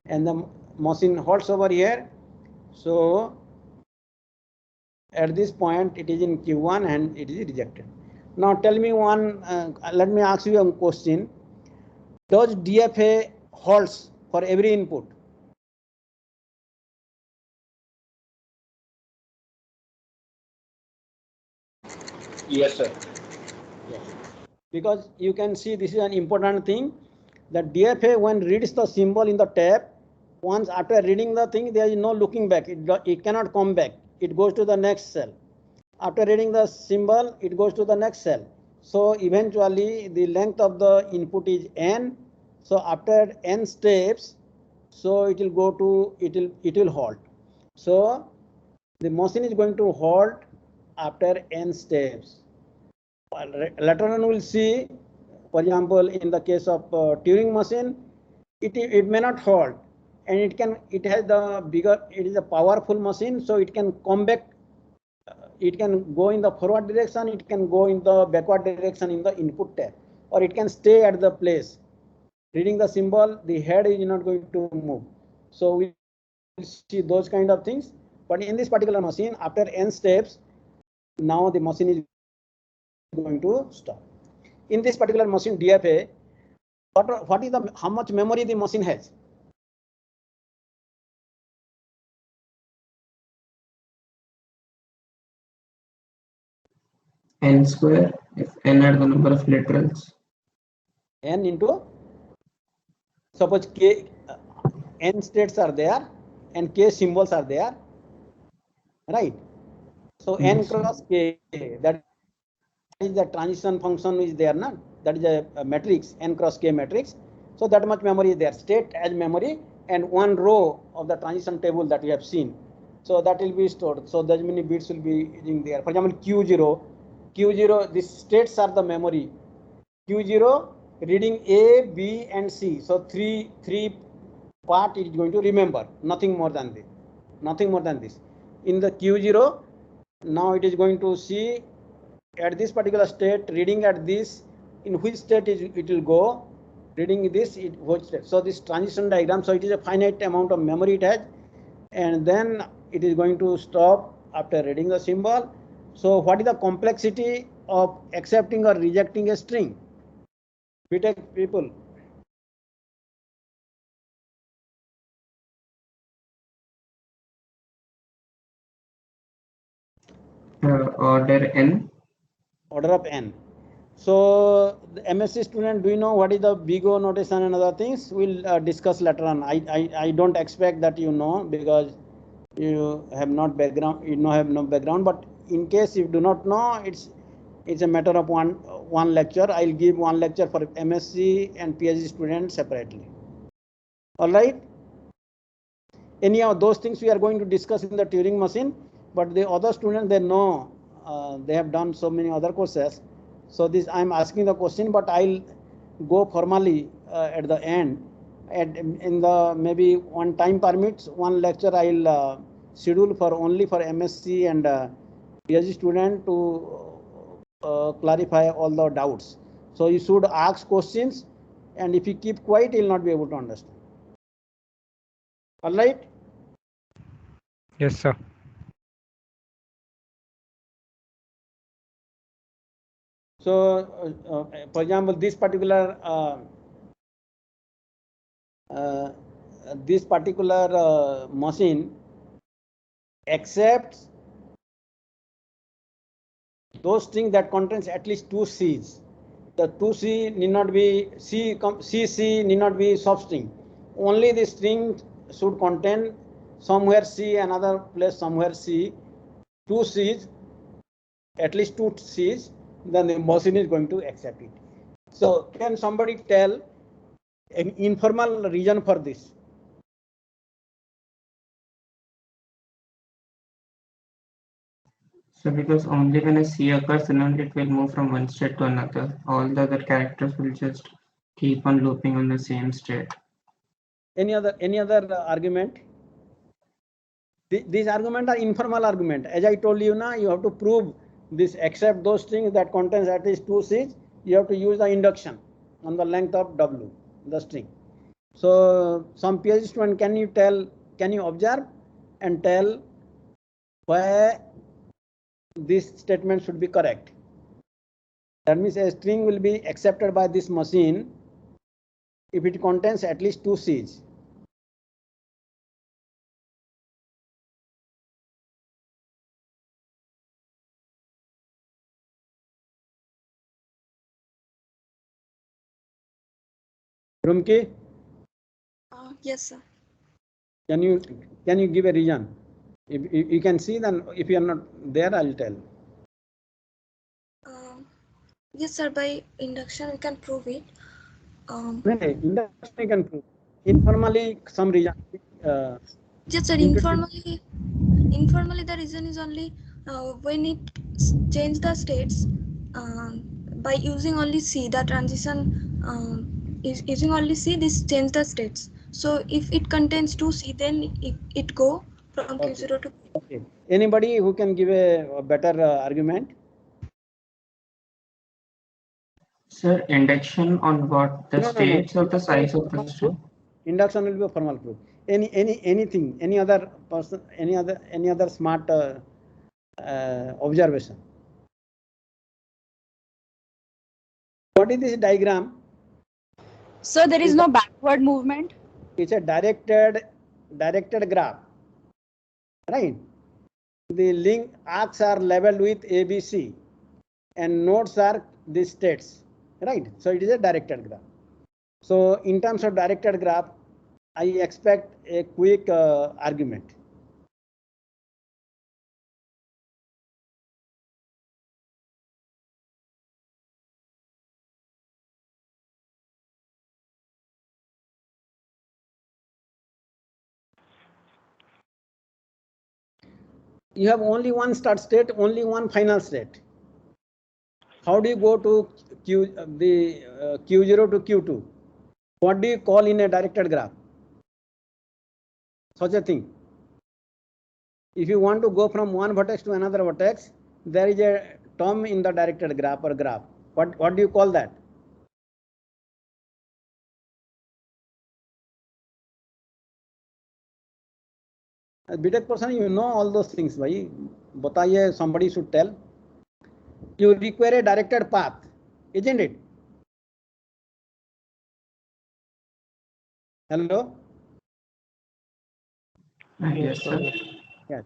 and the machine halts over here. So at this point it is in Q1 and it is rejected. Now tell me one, let me ask you a question. Does DFA halts for every input? Yes, sir. Yes. Because you can see this is an important thing, that DFA when reads the symbol in the tab, once after reading the thing, there is no looking back. It cannot come back. It goes to the next cell. After reading the symbol, it goes to the next cell. So eventually the length of the input is n. So after n steps, so it will go to, it will halt. So the machine is going to halt after n steps. Later on we'll see, for example, in the case of Turing machine, it may not halt, and it has the bigger, it is a powerful machine, so it can come back, it can go in the forward direction, it can go in the backward direction in the input tab, or it can stay at the place. Reading the symbol, the head is not going to move. So we will see those kind of things. But in this particular machine, after n steps, now the machine is going to stop. In this particular machine DFA, what is the, how much memory the machine has? N square, if n are the number of literals. N into, suppose k, n states are there and k symbols are there, right? So n Yes, sir. cross k, that is the transition function is there, na? That is a matrix, n cross k matrix. So that much memory is there, state as memory, and one row of the transition table that we have seen. So that will be stored. So that many bits will be in there. For example, Q0, these states are the memory. Q0 reading A, B, and C. So three part it is going to remember, nothing more than this. Nothing more than this. In the Q0, now it is going to see at this particular state, reading at this, in which state it will go, reading this, which state. So this transition diagram, so it is a finite amount of memory it has, and then it is going to stop after reading the symbol. So what is the complexity of accepting or rejecting a string? BTech people. Order n. Order of n. So the MSc student, do you know what is the big O notation and other things? We'll discuss later on. I don't expect that you know, because you have not background, have no background, but in case you do not know, it's a matter of one lecture. I'll give one lecture for MSc and PhD students separately. All right. Any of those things we are going to discuss in the Turing machine, but the other students, they know, they have done so many other courses. So this I'm asking the question, but I'll go formally at the end. In the maybe one time permits, one lecture I'll schedule for only for MSc and PhD student to clarify all the doubts. So you should ask questions, and if you keep quiet, you'll not be able to understand. All right. Yes, sir. So, for example, this particular machine accepts those things that contains at least two C's. The two C need not be C need not be substring. Only the string should contain somewhere C, another place somewhere C, two C's, at least two C's, then the machine is going to accept it. So can somebody tell an informal reason for this? So because only when a C occurs, then only it will move from one state to another. All the other characters will just keep on looping on the same state. Any other argument? These arguments are informal argument. As I told you now, you have to prove this except those things that contains at least two C's. You have to use the induction on the length of W, the string. So some PhD student, can you observe and tell why this statement should be correct? That means a string will be accepted by this machine if it contains at least two C's. Rumki, Yes, sir. can you give a reason? If you can see, then if you are not there, I'll tell. Yes, sir. By induction, we can prove it. Induction you can prove. Informally, some reason. Yes, sir. Informally, the reason is only when it change the states by using only C. The transition is using only C. This change the states. So if it contains two C, then it go from Q0 to. Okay. Anybody who can give a better argument? Sir, induction on what? The states or the size of the string? Induction will be a formal proof. Anything, any other person, any other smart observation. What is this diagram? So there is no backward movement. It's a directed graph, right? The link arcs are labeled with ABC, and nodes are the states, right? So it is a directed graph. So in terms of directed graph, I expect a quick argument. you have only one start state, only one final state. How do you go to Q0 to Q2? What do you call in a directed graph? Such a thing. If you want to go from one vertex to another vertex, there is a term in the directed graph or graph. What do you call that? As BTech person, you know all those things, bhai. Bataiye, somebody should tell. You require a directed path, isn't it? Hello? Yes, sir. Yes.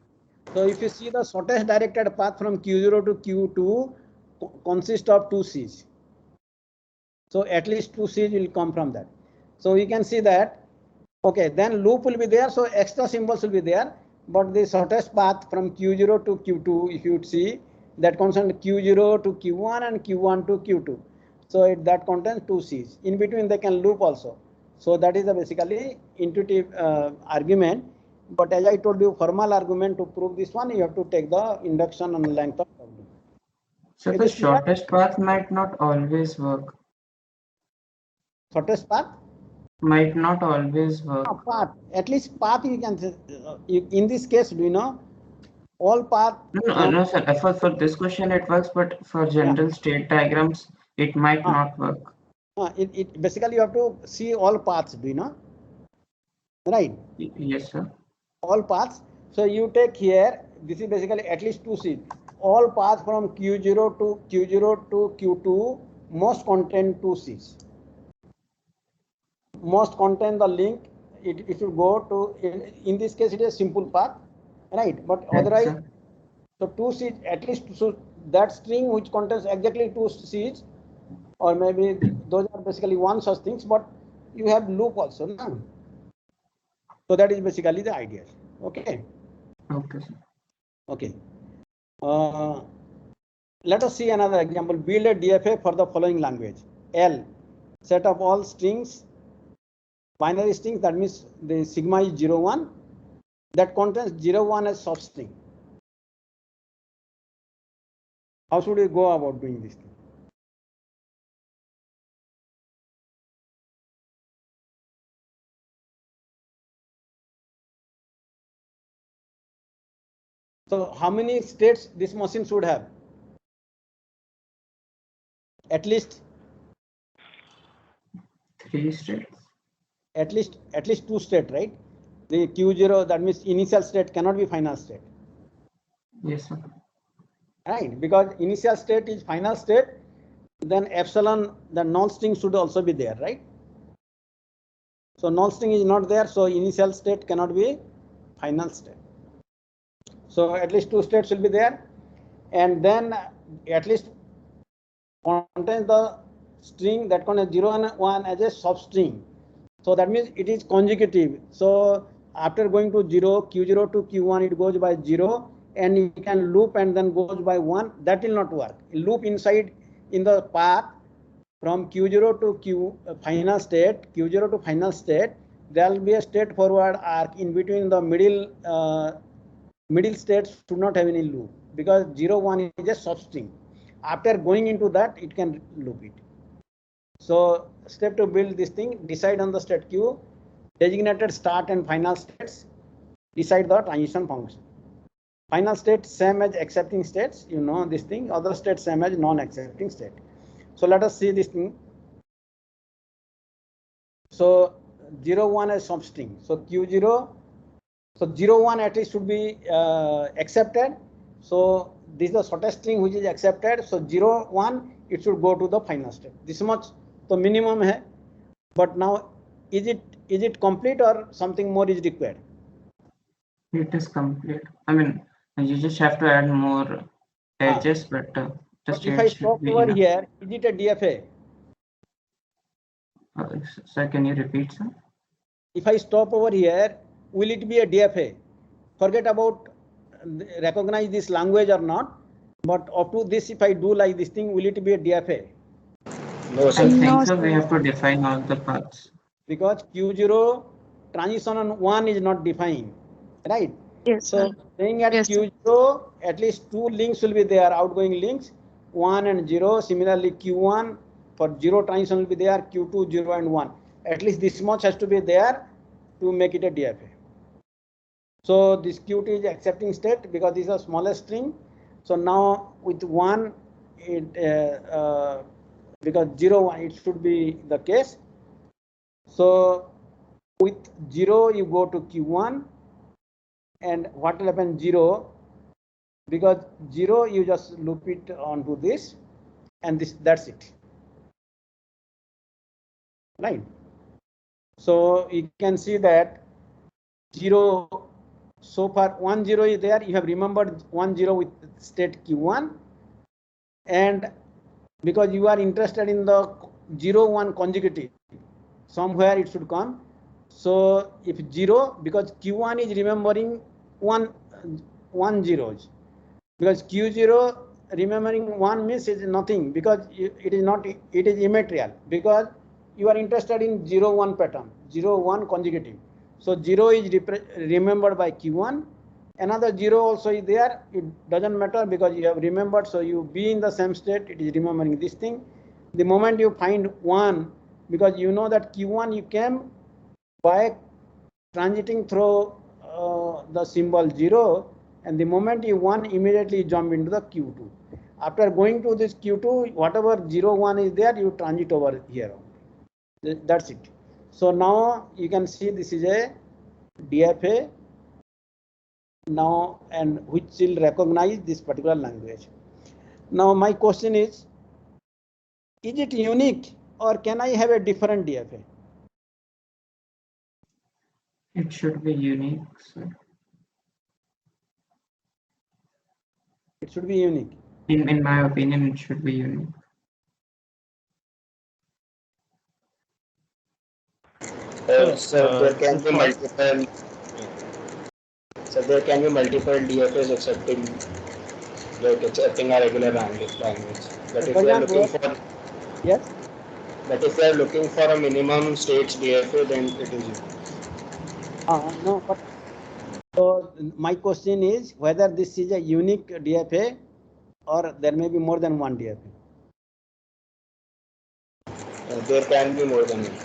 So if you see the shortest directed path from Q0 to Q2 consists of two C's. So at least two C's will come from that. So you can see that, okay, then loop will be there. So extra symbols will be there. But the shortest path from Q0 to Q2, if you see, that contains Q0 to Q1 and Q1 to Q2. So that contains two C's. In between, they can loop also. So that is a basically intuitive argument. But as I told you, formal argument to prove this one, you have to take the induction and length of W. So the shortest path might not always work. Shortest path? Might not always work. Path. At least path you can say. In this case, do you know? All path. No, sir. For this question it works, but for general state diagrams, it might not work. It basically you have to see all paths, do you know? Right? Yes, sir. All paths. So you take here, this is basically at least two C's. All paths from Q0 to Q2 must contain two C's. Must contain the link. It should go to, in this case, it is a simple path, right? But otherwise, so two C's at least, so that string which contains exactly two C's, or maybe those are basically one such things, but you have loop also, no? So that is basically the idea. Okay. Okay, sir. Okay. Let us see another example. Build a DFA for the following language. L, set of all strings, binary strings, that means the sigma is 0, 1, that contains 0, 1 as substring. How should we go about doing this thing? So how many states this machine should have? At least 3 states. At least 2 states, right? The Q0, that means initial state cannot be final state. Yes, sir. Right, because initial state is final state, then epsilon, the non-string should also be there, right? So non-string is not there, so initial state cannot be final state. So at least 2 states will be there, and then at least contains the string that contains 0 and 1 as a substring. So that means it is consecutive. So after going to 0, Q0 to Q1, it goes by 0, and you can loop and then goes by 1. That will not work. Loop inside in the path from Q0 to final state, Q0 to final state, there will be a straightforward arc in between. The middle states should not have any loop, because 0, 1 is a substring. After going into that, it can loop it. So step to build this thing, decide on the state queue, designated start and final states, decide the transition function. Final state same as accepting states, you know this thing, other states same as non-accepting state. So let us see this thing. So 0, 1 as substring. So Q0, so 0, 1 at least should be accepted. So this is the shortest string which is accepted. So 0, 1, it should go to the final state. This much the minimum hai. But now is it complete or something more is required? It is complete. I mean, you just have to add more edges, but if I stop over here, is it a DFA? Sir, can you repeat, sir? If I stop over here, will it be a DFA? Forget about recognize this language or not, but up to this, if I do like this thing, will it be a DFA? No, sir. I think so. We have to define all the paths. Because Q0 transition on 1 is not defined, right? Yes, So sir. saying at Yes, sir. Q0, at least two links will be there, outgoing links, 1 and 0. Similarly, Q1 for 0 transition will be there, Q2, 0 and 1. At least this much has to be there to make it a DFA. So this Q2 is accepting state because this is the smallest string. So now with 1, because 0, 1, it should be the case. So with 0, you go to Q1. And what will happen 0, because 0 you just loop it onto this, and that's it, right? So you can see that 0, so far 1 0 is there. You have remembered 1 0 with state Q1, and because you are interested in the 0 1 consecutive, somewhere it should come. So if 0, because Q1 is remembering 1 zeros, because Q0 remembering 1 means is nothing, because it is not, it is immaterial, because you are interested in 0 1 pattern, 0 1 consecutive. So 0 is remembered by Q1. Another 0 also is there. It doesn't matter because you have remembered. So you be in the same state, it is remembering this thing. The moment you find 1, because you know that Q1 you came by transiting through the symbol 0, and the moment you 1, immediately jump into the Q2. After going to this Q2, whatever 0 1 is there, you transit over here. That's it. So now you can see this is a DFA now, and which will recognize this particular language. Now my question is it unique, or can I have a different DFA? It should be unique, sir. It should be unique. In my opinion, it should be unique. So there can this be one. multiple. So there can be multiple DFAs accepting a regular language. But if For we are example, looking for, yes. but if we are looking for a minimum states DFA, then it is unique. No, but so my question is whether this is a unique DFA or there may be more than one DFA. There can be more than one.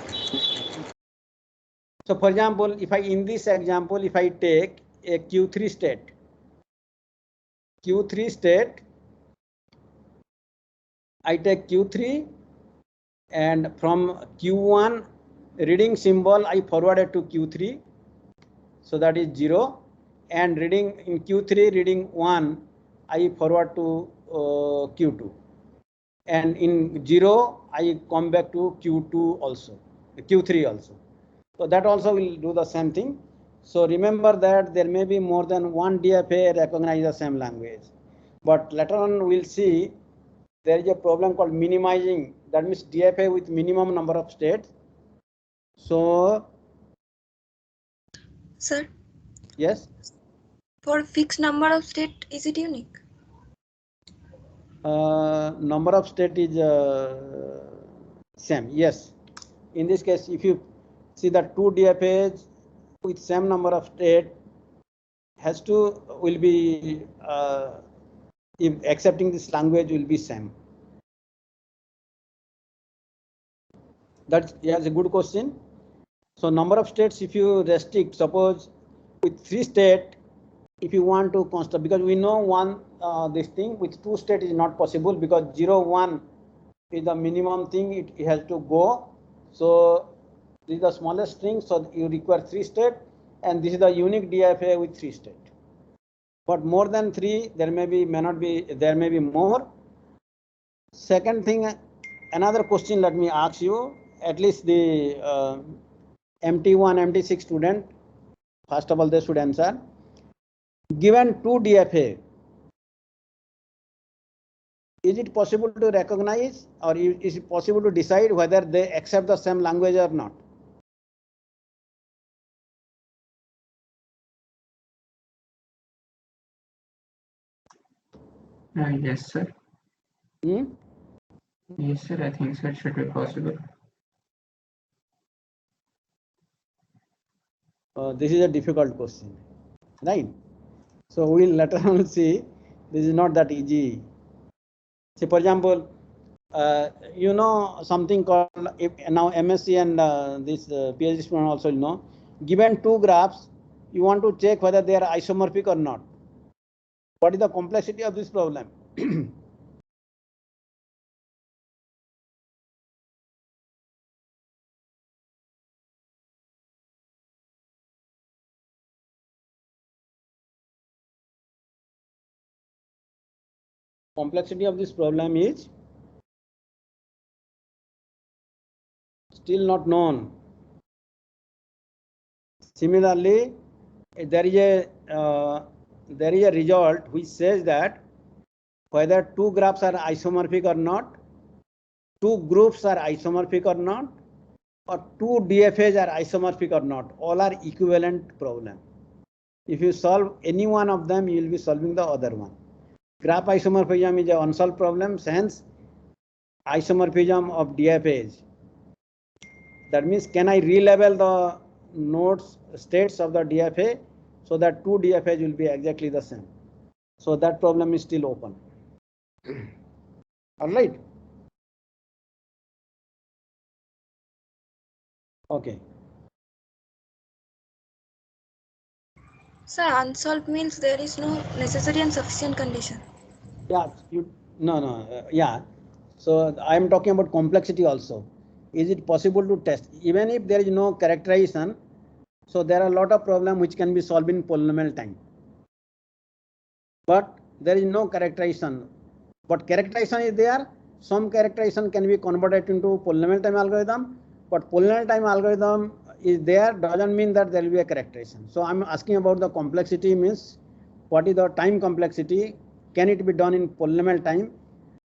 So for example, if I, in this example, if I take a Q3 state, I take Q3, and from Q1 reading symbol I forwarded to Q3, so that is 0, and reading in Q3 reading 1 I forward to Q2, and in 0 I come back to Q2 also, Q3 also. So that also will do the same thing. So remember that there may be more than one DFA recognize the same language, but later on we'll see there is a problem called minimizing, that means DFA with minimum number of states. So Sir, yes, for fixed number of state, is it unique? number of state is same. Yes, in this case, if you see that two DFAs with same number of state has to will be if accepting this language will be same. That's, yes, a good question. So number of states, if you restrict, suppose with 3 states, if you want to construct, because we know one this thing with 2 states is not possible, because 0 1 is the minimum thing it has to go. So this is the smallest string, so you require 3 states, and this is the unique DFA with 3 states. But more than 3, there may be, may not be, there may be more. Second thing, another question let me ask you, at least the MT1, MT6 student, first of all they should answer. Given 2 DFA, is it possible to recognize, or is it possible to decide whether they accept the same language or not? Yes, sir. Yes, sir. I think so. It should be possible. This is a difficult question, right? So we'll later on see. This is not that easy. Say, for example, you know something called now MSc and this PhD student also know. Given two graphs, you want to check whether they are isomorphic or not. What is the complexity of this problem? Complexity of this problem is still not known. Similarly, there is a result which says that whether two graphs are isomorphic or not, two groups are isomorphic or not, or two DFAs are isomorphic or not, all are equivalent problem. If you solve any one of them, you will be solving the other one. Graph isomorphism is an unsolved problem, hence isomorphism of DFAs. That means, can I relabel the nodes states of the DFA so that two DFAs will be exactly the same? So that problem is still open. All right. Okay. Sir, unsolved means there is no necessary and sufficient condition. Yeah. Yeah. So I am talking about complexity also. Is it possible to test even if there is no characterization? So there are a lot of problems which can be solved in polynomial time, but there is no characterization. But characterization is there. Some characterization can be converted into polynomial time algorithm, but polynomial time algorithm is there doesn't mean that there will be a characterization. So I'm asking about the complexity, means what is the time complexity? Can it be done in polynomial time?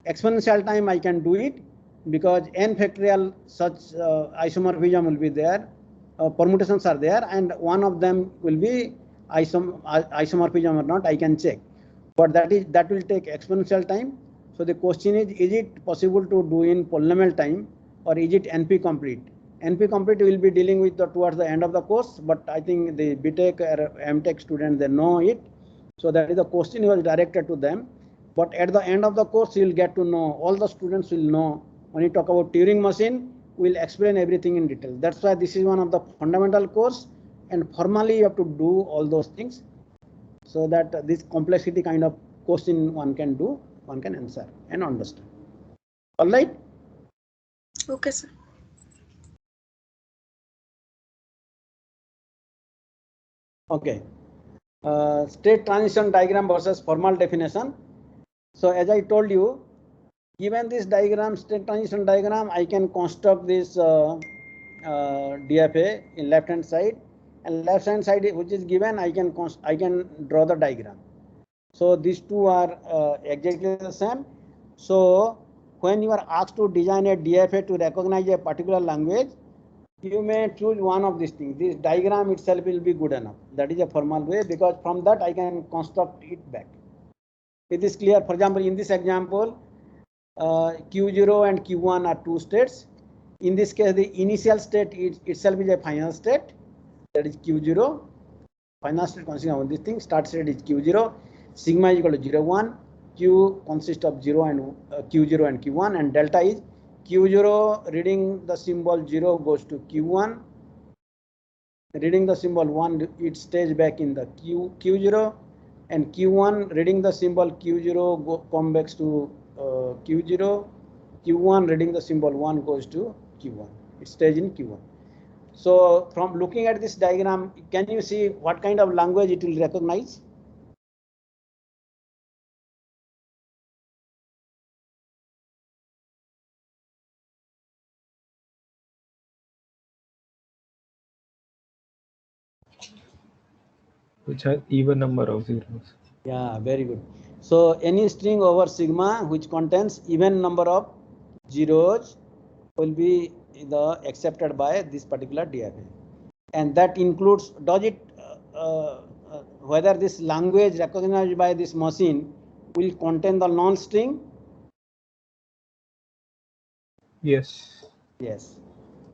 Exponential time I can do it because n factorial such isomorphism will be there, permutations are there, and one of them will be isomorphism or not, I can check. But that will take exponential time. So the question is it possible to do in polynomial time, or is it NP complete? NP complete will be dealing with towards the end of the course, but I think the BTech or MTech students, they know it. So that is the question was directed to them. But at the end of the course, you will get to know, all the students will know. When you talk about Turing machine, we will explain everything in detail. That's why this is one of the fundamental course, and formally you have to do all those things, so that this complexity kind of question one can do, one can answer and understand. All right. Okay, sir. Okay. State transition diagram versus formal definition. So as I told you, given this diagram, state transition diagram, I can construct this DFA in left hand side, and left hand side which is given, I can draw the diagram. So these two are exactly the same. So when you are asked to design a DFA to recognize a particular language, you may choose one of these things. This diagram itself will be good enough. That is a formal way, because from that I can construct it back. It is clear. For example, in this example, Q0 and Q1 are two states. In this case, the initial state itself is a final state, that is Q0. Final state consists of this thing. Start state is Q0. Sigma is equal to 0, 1. Q consists of 0 and Q0 and Q1, and delta is Q0 reading the symbol 0 goes to Q1. Reading the symbol 1, it stays back in the Q0, and Q1 reading the symbol Q0 come back to Q0. Q1 reading the symbol 1 goes to Q1. It stays in Q1. So from looking at this diagram, can you see what kind of language it will recognize? Which has even number of zeros. Yeah, very good. So any string over sigma which contains even number of zeros will be accepted by this particular DFA, and that includes, does it whether this language recognized by this machine will contain the non-string? Yes. Yes,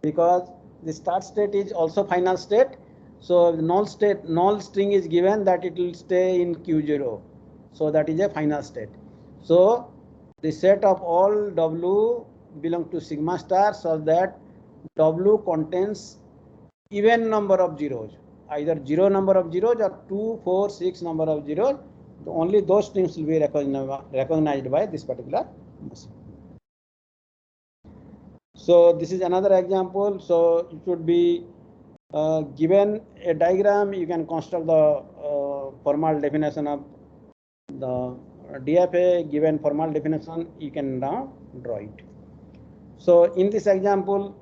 because the start state is also final state, So the null string is given that it will stay in Q0. So that is a final state. So the set of all W belong to sigma star, so that W contains even number of zeros, either 0 number of zeros or 2, 4, 6 number of zeros. Only those strings will be recognized by this particular machine. So this is another example. So it would be given a diagram, you can construct the formal definition of the DFA. Given formal definition, you can now draw it. So in this example,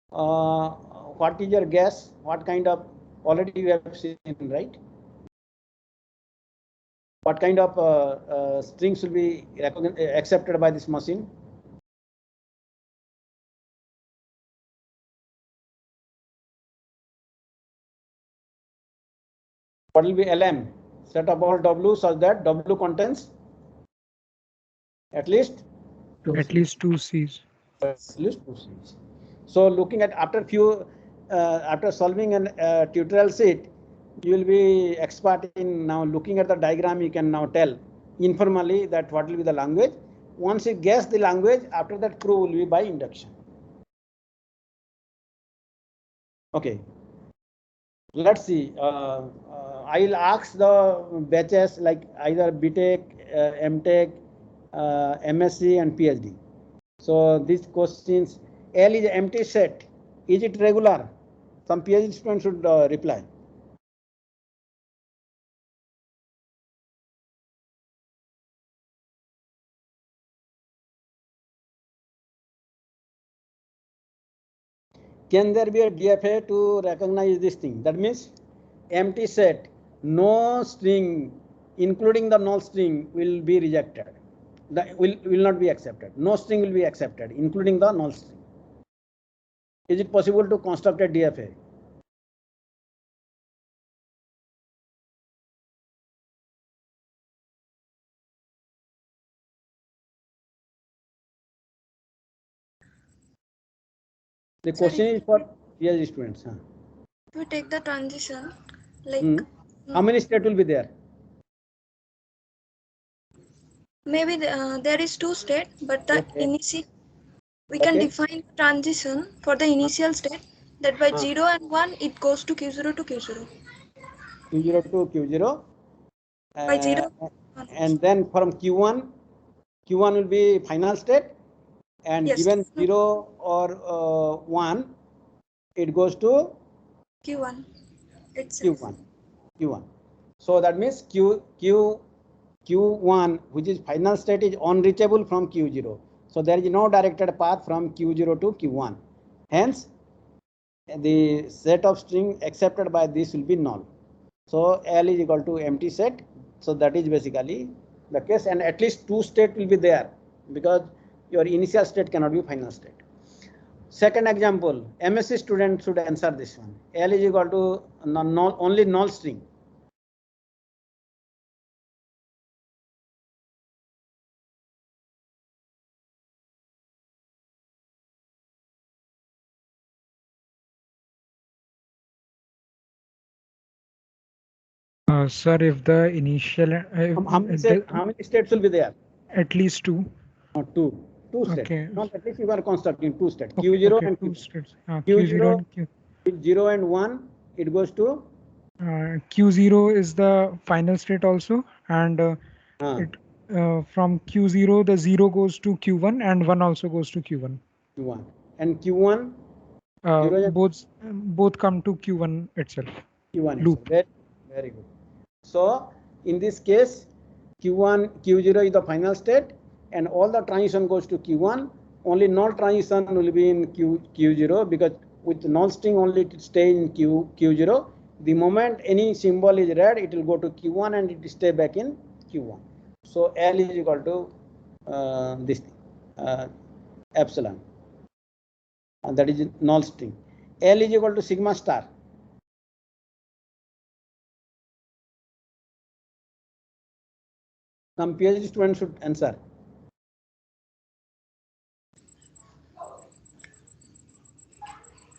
what is your guess? What kind of, already you have seen, right? What kind of strings will be accepted by this machine? What will be LM? Set of all W such that W contains at least At least two C's. So looking at after solving an tutorial sheet, you will be expert in now looking at the diagram. You can now tell informally that what will be the language. Once you guess the language, after that proof will be by induction. Okay. Let's see. I'll ask the batches like either BTech, MTech, MSc and PhD. So these questions, L is empty set. Is it regular? Some PhD students should reply. Can there be a DFA to recognize this thing? That means empty set, no string, including the null string, will be rejected. That will not be accepted. No string will be accepted, including the null string. Is it possible to construct a DFA? The question is for PhD students. Huh? If you take the transition, like how many states will be there? maybe there is two state, but the initial we can define transition for the initial state that by 0 and 1 it goes to Q0 to Q0. Q0 to Q0. By 0. And then from Q1 will be final state, and Yes. given 0 or 1, it goes to Q1 itself. Q1. So that means Q1, which is final state, is unreachable from Q0. So there is no directed path from Q0 to Q1. Hence, the set of string accepted by this will be null. So L is equal to empty set. So that is basically the case, and at least two state will be there because your initial state cannot be final state. Second example, MSc student should answer this one. L is equal to only null string. Sir, if the initial How many states will be there? At least two. Two states. Okay. Not at least you are constructing two states. Okay, Q0 okay, and two states. Q0 and Q. with 0 and 1, it goes to Q0 is the final state also, and from Q0 the 0 goes to Q1 and 1 also goes to Q1. Q1 and Q1. Both come to Q1 itself. Q1 loop. Itself. Very good. So in this case, Q0 is the final state, and all the transition goes to Q1. Only null transition will be in Q0, because with null string only it stay in Q0. The moment any symbol is read, it will go to Q1 and it stay back in Q1. So L is equal to this thing, epsilon, and that is null string. L is equal to sigma star. Some PhD students should answer.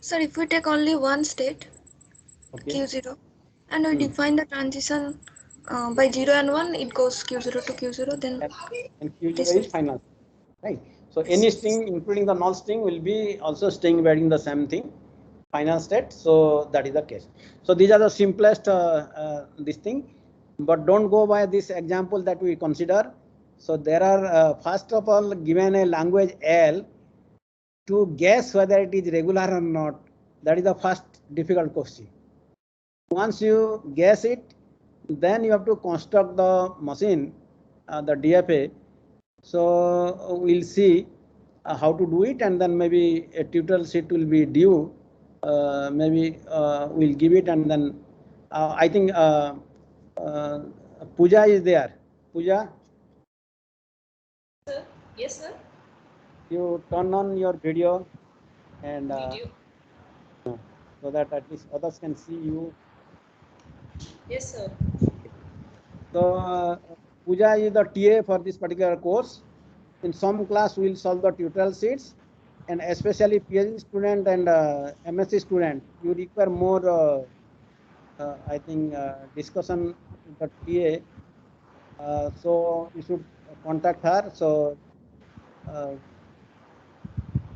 Sir, if we take only one state, Okay. Q0, and we define the transition by 0 and 1, it goes Q0 to Q0, then And Q0 this is final, right? So any string, including the null string, will be also string wearing the same thing, final state. So that is the case. So these are the simplest this thing, but don't go by this example that we consider. So there are first of all given a language L, to guess whether it is regular or not. That is the first difficult question. Once you guess it, then you have to construct the machine, the DFA. So we'll see how to do it, and then maybe a tutorial sheet will be due. Maybe we'll give it, and then I think Pooja is there. Pooja, Sir, yes, sir. you turn on your video, and Video. so that at least others can see you. Yes, sir. So Pooja is the TA for this particular course. In some class, we will solve the tutorial sheets, and especially PhD student and MSc student, you require more, I think, discussion with the TA. So you should contact her. So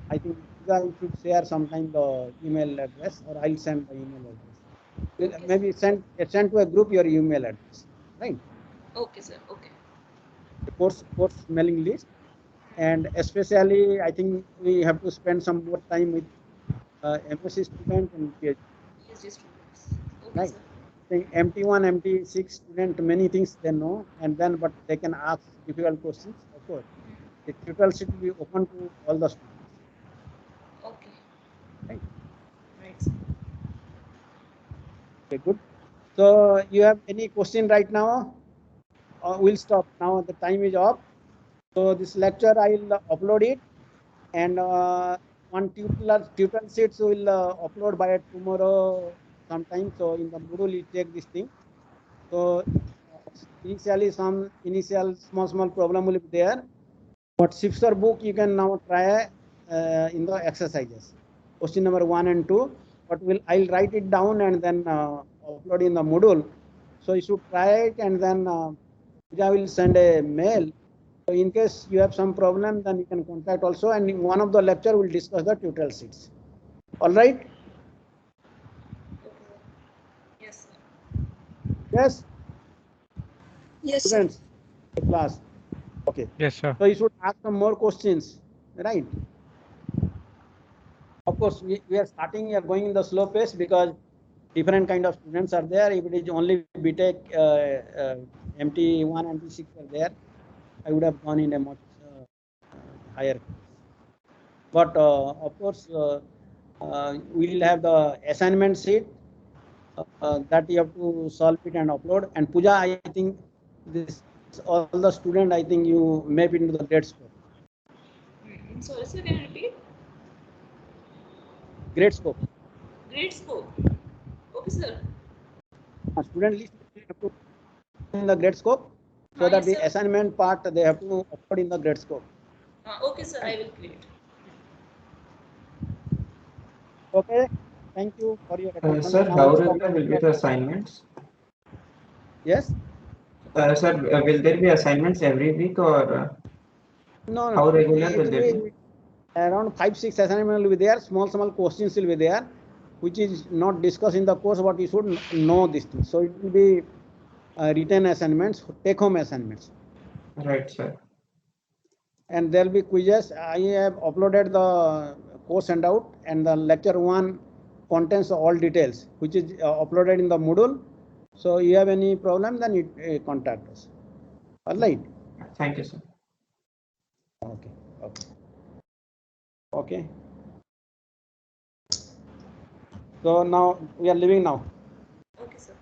I think you should share sometime the email address, or I'll send the email address. Maybe send to a group your email address, right? Okay, sir. Okay. The course mailing list. And especially, I think we have to spend some more time with MSc student and PhD. PhD students. Okay, Right. sir. I think MT1, MT6 student, many things they know, and then but they can ask difficult questions. Of course, the tutorial should be open to all the students. Okay. Right. Right, sir. Okay, good. So you have any question right now? We'll stop now. The time is up. So this lecture I'll upload it, and one tutorial sheets will upload by tomorrow sometime. So in the Moodle you check this thing. So initially some initial small problem will be there, but Shifter book you can now try in the exercises. Question number 1 and 2. But I'll write it down and then upload in the Moodle. So you should try it, and then Pooja will send a mail. So in case you have some problem, then you can contact also, and in one of the lecture will discuss the tutorial sheets. All right? Yes, sir. Yes, yes, sir. students, class. Okay. Yes, sir. So you should ask some more questions, right? Of course, we are starting. We are going in the slow pace because different kind of students are there. If it is only BTech, MT1, MT6 are there, I would have gone in a much higher. But of course, we will have the assignment sheet that you have to solve it and upload. And Pooja, I think this all the student, I think you map into the grade scope. Sorry, sir, can you repeat? Grade scope. Grade scope. Okay, sir. Student list you have to put in the grade scope, so that yes, the sir. assignment part they have to upload in the grade scope. Okay, sir, I will create. Okay, thank you for your attention. Sir, Now how I'll stop. regular will be the assignments? Yes? Sir, will there be assignments every week, or No, how regular it will they be? around 5-6 assignments will be there. Small questions will be there, which is not discussed in the course, but you should know this thing. So it will be written assignments, take home assignments. Right, sir. And there will be quizzes. I have uploaded the course handout, and the lecture 1 contains all details, which is uploaded in the Moodle. So you have any problem, then you contact us. All right. Thank you, sir. Okay. Okay. Okay. So now we are leaving now. Okay, sir.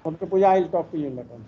Okay, Pooja, I'll talk to you later.